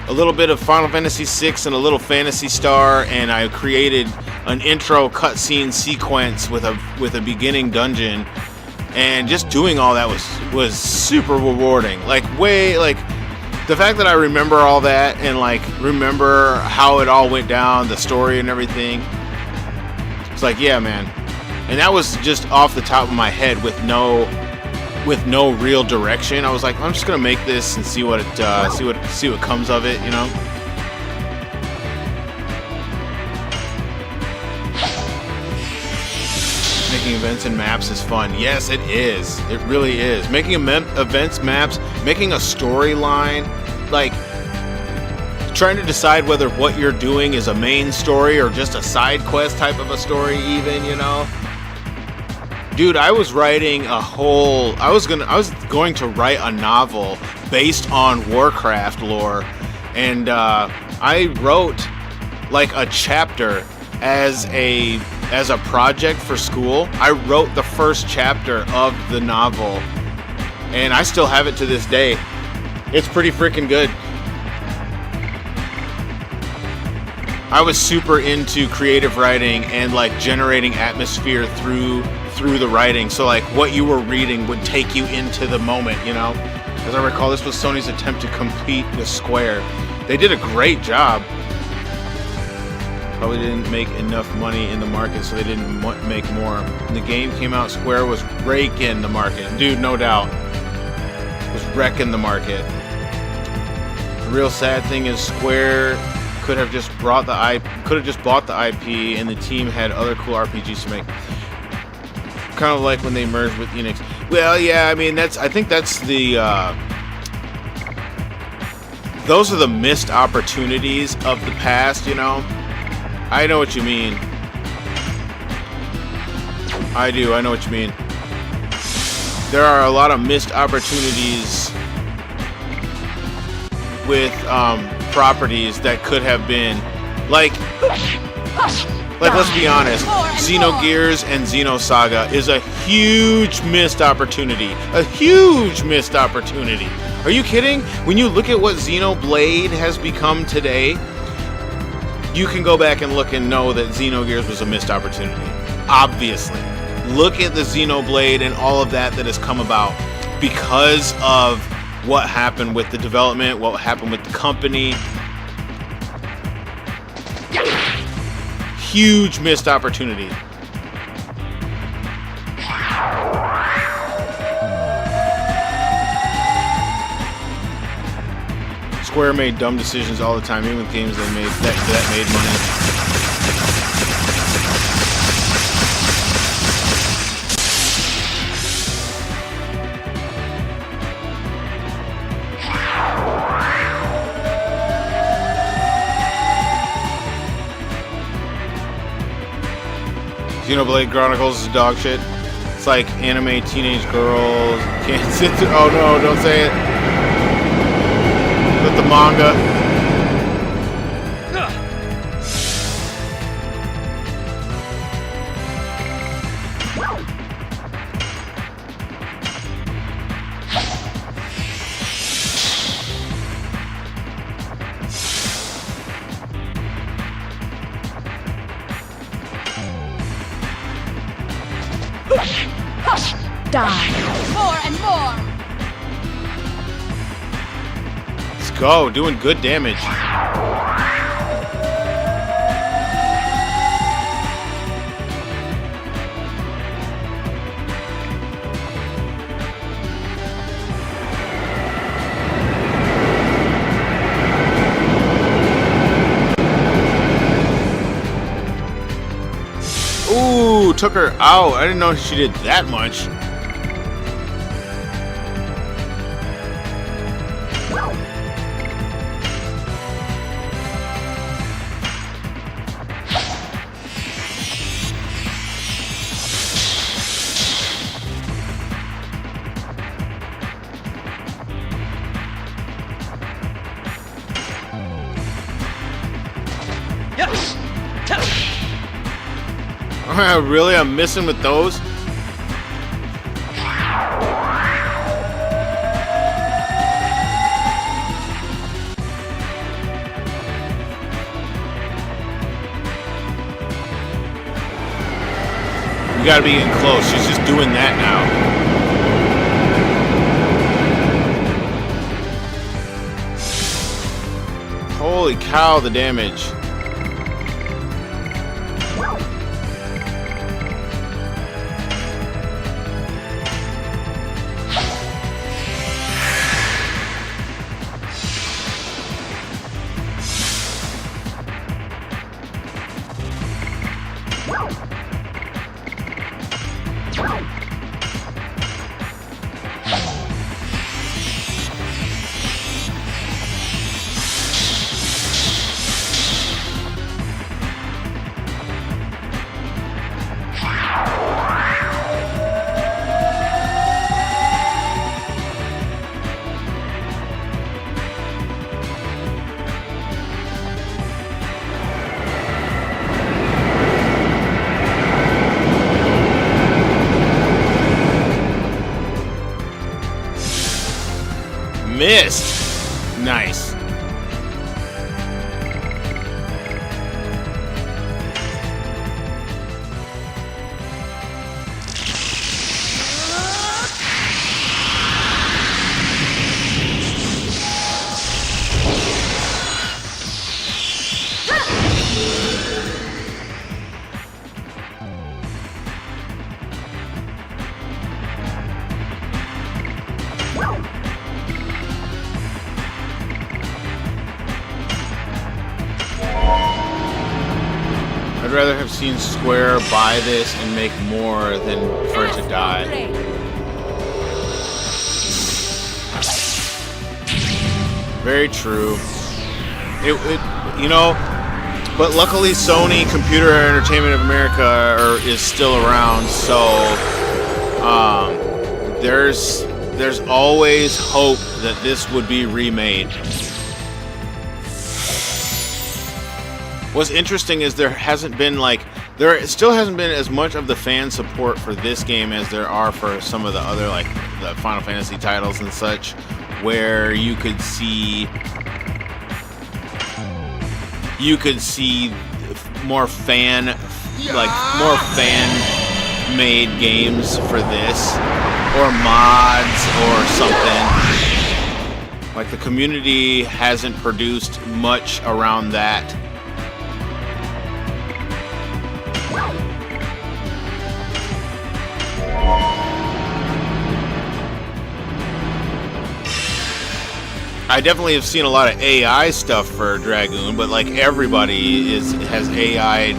a little bit of Final Fantasy VI and a little Phantasy Star, and I created an intro cutscene sequence with a beginning dungeon, and just doing all that was super rewarding. Like the fact that I remember all that and like remember how it all went down, the story and everything. It's like, yeah, man. And that was just off the top of my head with no real direction. I was like, I'm just gonna make this and see what comes of it, you know. Making events and maps is fun. Yes, it is. It really is. Making events, maps, making a storyline, like trying to decide whether what you're doing is a main story or just a side quest type of a story, even, you know. Dude, I was writing I was going to write a novel based on Warcraft lore, and I wrote like a chapter as a project for school. I wrote the first chapter of the novel, and I still have it to this day. It's pretty freaking good. I was super into creative writing and like generating atmosphere through the writing. So like what you were reading would take you into the moment, you know? As I recall, this was Sony's attempt to compete with Square. They did a great job. Probably didn't make enough money in the market, so they didn't make more. When the game came out, Square was raking the market. Dude, no doubt. Was wrecking the market. The real sad thing is Square could have just bought the IP, and the team had other cool RPGs to make. Kind of like when they merged with Enix. Well, yeah, I mean I think that's those are the missed opportunities of the past, you know. I know what you mean. I do. I know what you mean. There are a lot of missed opportunities with properties that could have been like let's be honest, Xenogears and Xenosaga is a huge missed opportunity. A huge missed opportunity. Are you kidding? When you look at what Xenoblade has become today, you can go back and look and know that Xenogears was a missed opportunity. Obviously. Look at the Xenoblade and all of that has come about because of what happened with the development, what happened with the company. Huge missed opportunity. Square made dumb decisions all the time, even with games they made that made money. Xenoblade Chronicles is dog shit. It's like anime teenage girls can't sit through. Oh no, don't say it. With the manga. Die. More and more. go, doing good damage. Ooh, took her out. I didn't know she did that much. Yes. Really? I'm missing with those? We gotta be getting close. She's just doing that now. Holy cow, the damage. Missed. Nice. I'd rather have seen Square buy this and make more than for it to die. Very true. You know, but luckily Sony Computer Entertainment of America is still around, so there's always hope that this would be remade. What's interesting is there still hasn't been as much of the fan support for this game as there are for some of the other, like the Final Fantasy titles and such, where you could see more fan made games for this, or mods or something. Like the community hasn't produced much around that. I definitely have seen a lot of AI stuff for Dragoon, but like everybody has AI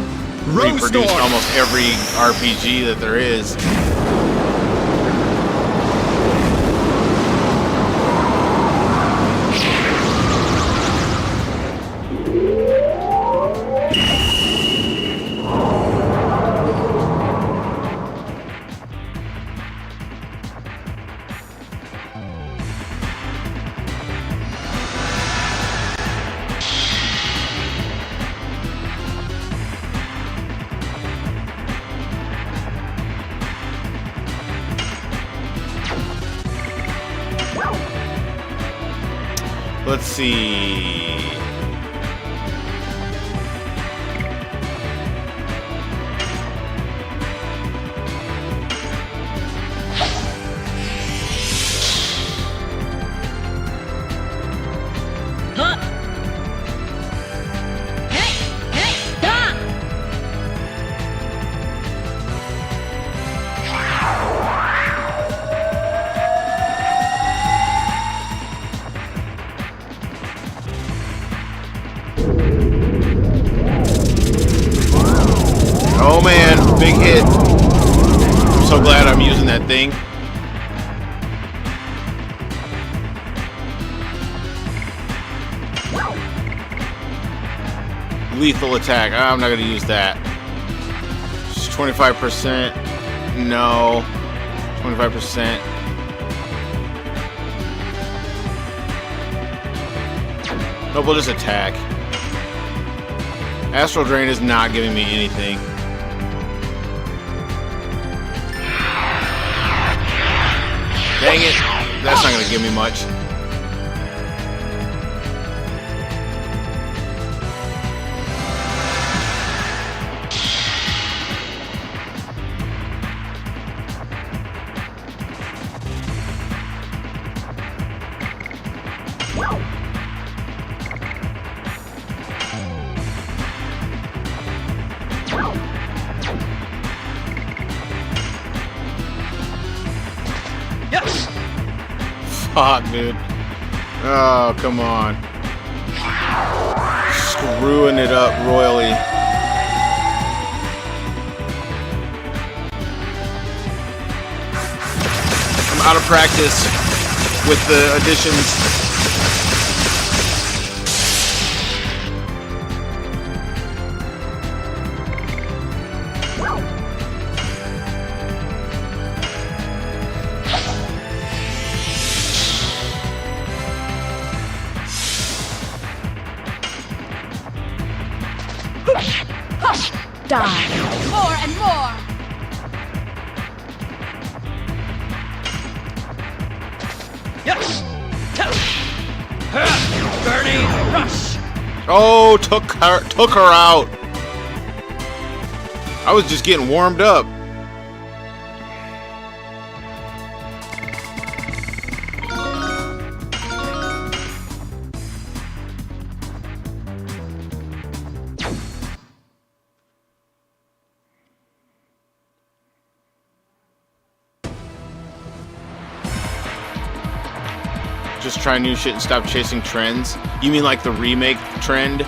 reproduced almost every RPG that there is. Let's see. Oh man, big hit. I'm so glad I'm using that thing. Lethal attack. I'm not going to use that. Just 25%. No. 25%. Nope, we'll just attack. Astral Drain is not giving me anything. Dang it. That's not going to give me much. Yes. Fuck, dude. Oh, come on. Screwing it up royally. I'm out of practice with the additions. Hush! Die! More and more! Yes. Burning rush. Oh, took her out. I was just getting warmed up. Just try new shit and stop chasing trends. You mean like the remake trend?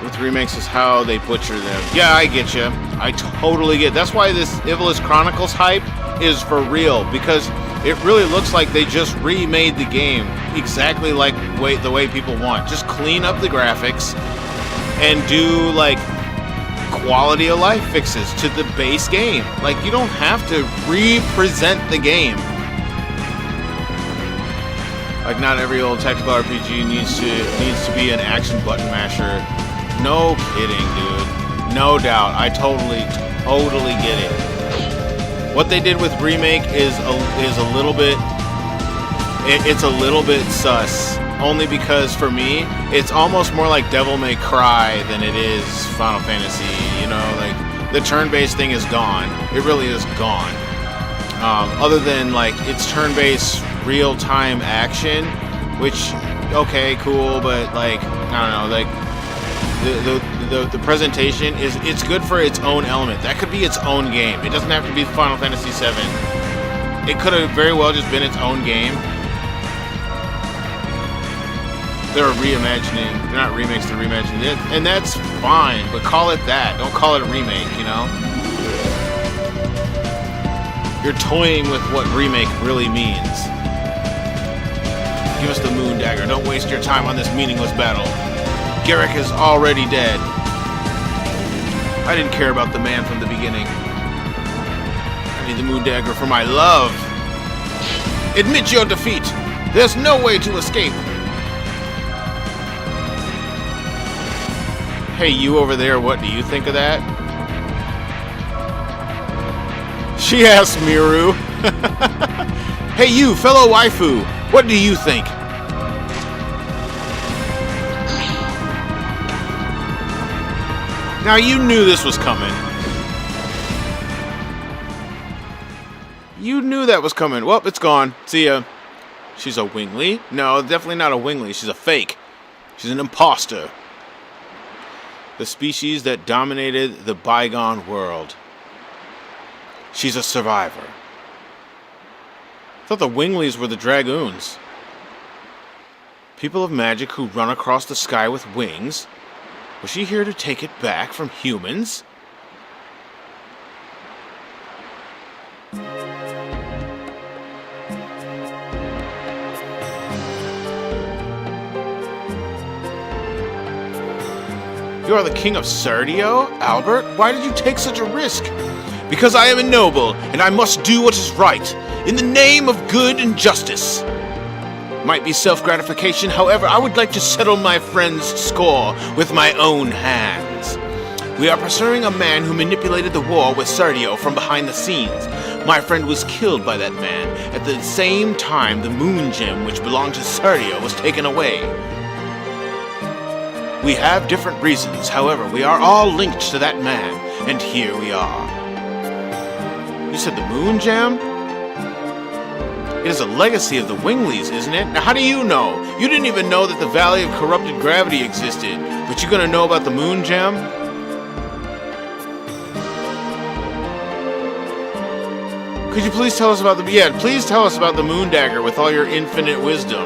With remakes is how they butcher them. Yeah, I get you. I totally get. That's why this Ivalice Chronicles hype is for real, because it really looks like they just remade the game exactly like the way people want. Just clean up the graphics and do like quality of life fixes to the base game. Like, you don't have to represent the game. Like, not every old tactical RPG needs to be an action button masher. No kidding, dude. No doubt. I totally get it. What they did with remake is a little bit. It's a little bit sus. Only because for me, it's almost more like Devil May Cry than it is Final Fantasy. You know, like the turn-based thing is gone. It really is gone. Other than like it's turn-based real-time action, which okay, cool, but like I don't know, like the presentation it's good for its own element. That could be its own game. It doesn't have to be Final Fantasy VII. It could have very well just been its own game. They're reimagining. They're not remakes, they're reimagining it. And that's fine, but call it that. Don't call it a remake, you know? You're toying with what remake really means. Give us the Moon Dagger. Don't waste your time on this meaningless battle. Garrick is already dead. I didn't care about the man from the beginning. I need the Moon Dagger for my love. Admit your defeat. There's no way to escape. Hey, you over there, what do you think of that? She asked Miru. Hey, you, fellow waifu, what do you think? Now, you knew this was coming. You knew that was coming. Well, it's gone. See ya. She's a wingly? No, definitely not a wingly. She's a fake. She's an imposter. The species that dominated the bygone world. She's a survivor. I thought the Winglies were the Dragoons. People of magic who run across the sky with wings. Was she here to take it back from humans? You are the king of Sardio, Albert? Why did you take such a risk? Because I am a noble, and I must do what is right, in the name of good and justice. Might be self-gratification, however, I would like to settle my friend's score with my own hands. We are pursuing a man who manipulated the war with Sardio from behind the scenes. My friend was killed by that man. At the same time, the moon gem which belonged to Sardio was taken away. We have different reasons, however, we are all linked to that man, and here we are. You said the moon gem? It is a legacy of the Wingleys, isn't it? Now how do you know? You didn't even know that the Valley of Corrupted Gravity existed, but you're gonna know about the moon gem? Could you please tell us about please tell us about the moon dagger with all your infinite wisdom.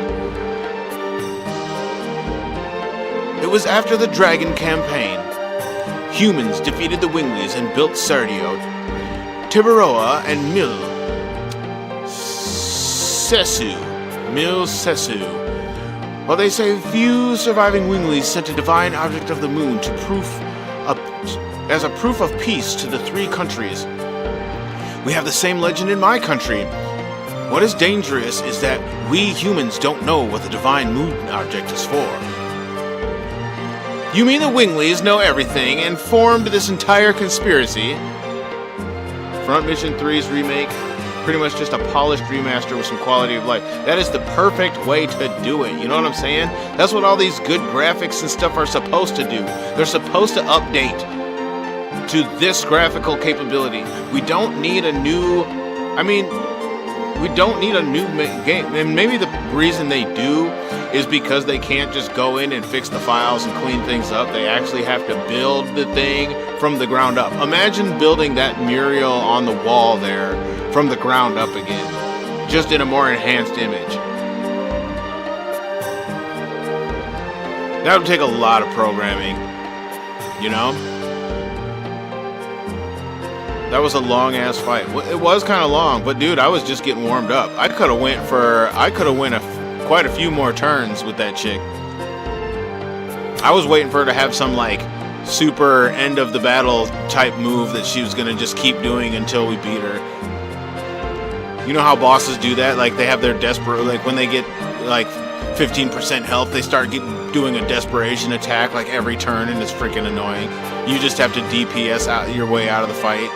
It was after the Dragon campaign. Humans defeated the Wingleys and built Sardio, Tiberoa, and Mil Sesu. While they say few surviving Wingleys sent a divine object of the moon to as a proof of peace to the three countries. We have the same legend in my country. What is dangerous is that we humans don't know what the divine moon object is for. You mean the Wingleys know everything and formed this entire conspiracy? Front Mission 3's remake, pretty much just a polished remaster with some quality of life. That is the perfect way to do it, you know what I'm saying? That's what all these good graphics and stuff are supposed to do. They're supposed to update to this graphical capability. We don't need a new... we don't need a new game. And maybe the reason they do is because they can't just go in and fix the files and clean things up. They actually have to build the thing from the ground up. Imagine building that mural on the wall there from the ground up again, just in a more enhanced image. That would take a lot of programming, you know? That was a long ass fight. It was kind of long, but dude, I was just getting warmed up. I could have went quite a few more turns with that chick. I was waiting for her to have some like super end of the battle type move that she was gonna just keep doing until we beat her. You know how bosses do that? Like they have their desperate, like when they get like 15% health, they start doing a desperation attack like every turn, and it's freaking annoying. You just have to DPS out your way out of the fight.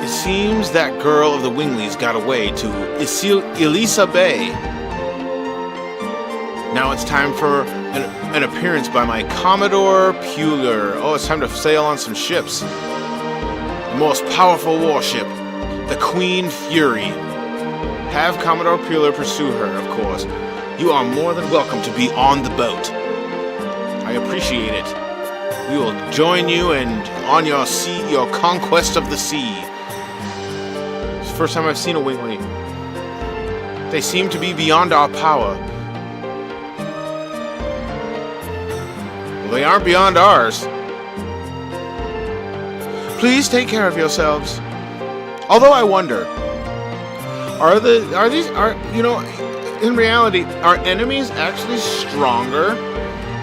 It seems that girl of the Wingleys got away to Elisa Bay. Now it's time for an appearance by my Commodore Puler. Oh, it's time to sail on some ships. The most powerful warship, the Queen Fury. Have Commodore Puler pursue her, of course. You are more than welcome to be on the boat. I appreciate it. We will join you on your conquest of the sea. It's the first time I've seen a Wingly. They seem to be beyond our power. Well, they aren't beyond ours. Please take care of yourselves. Although I wonder, in reality, are enemies actually stronger?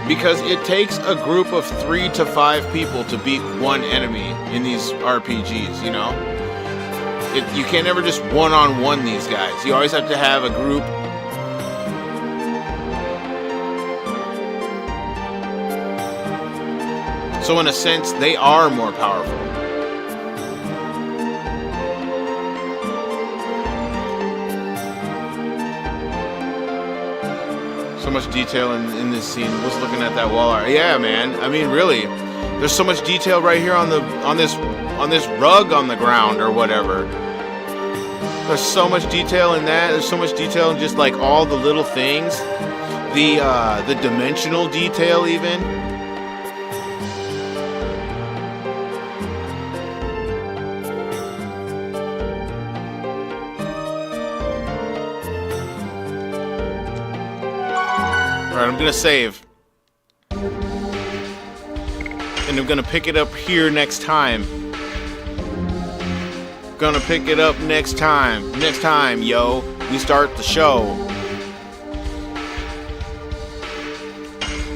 Because it takes a group of 3 to 5 people to beat one enemy in these RPGs, you know? You can't ever just one-on-one these guys. You always have to have a group. So in a sense, they are more powerful. So much detail in this scene. Was looking at that wall art. Yeah, man. I mean, really, there's so much detail right here on this rug on the ground or whatever. There's so much detail in that. There's so much detail in just like all the little things, the dimensional detail even. Alright, I'm gonna save. And I'm gonna pick it up here next time. Gonna pick it up next time. Next time, yo, we start the show.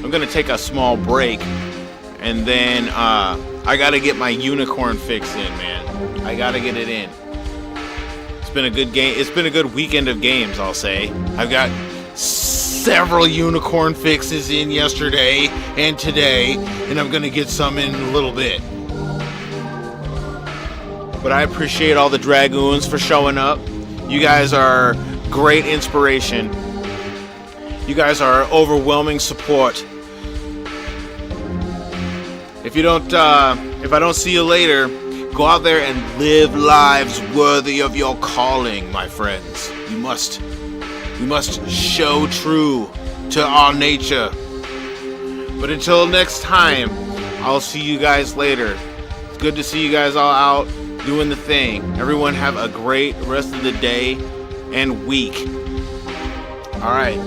I'm gonna take a small break. And then, I gotta get my unicorn fix in, man. I gotta get it in. It's been a good game. It's been a good weekend of games, I'll say. I've got several unicorn fixes in yesterday and today, and I'm gonna get some in a little bit. But I appreciate all the Dragoons for showing up. You guys are great inspiration. You guys are overwhelming support. If I don't see you later, go out there and live lives worthy of your calling, my friends. We must show true to our nature. But until next time, I'll see you guys later. It's good to see you guys all out doing the thing. Everyone have a great rest of the day and week. All right.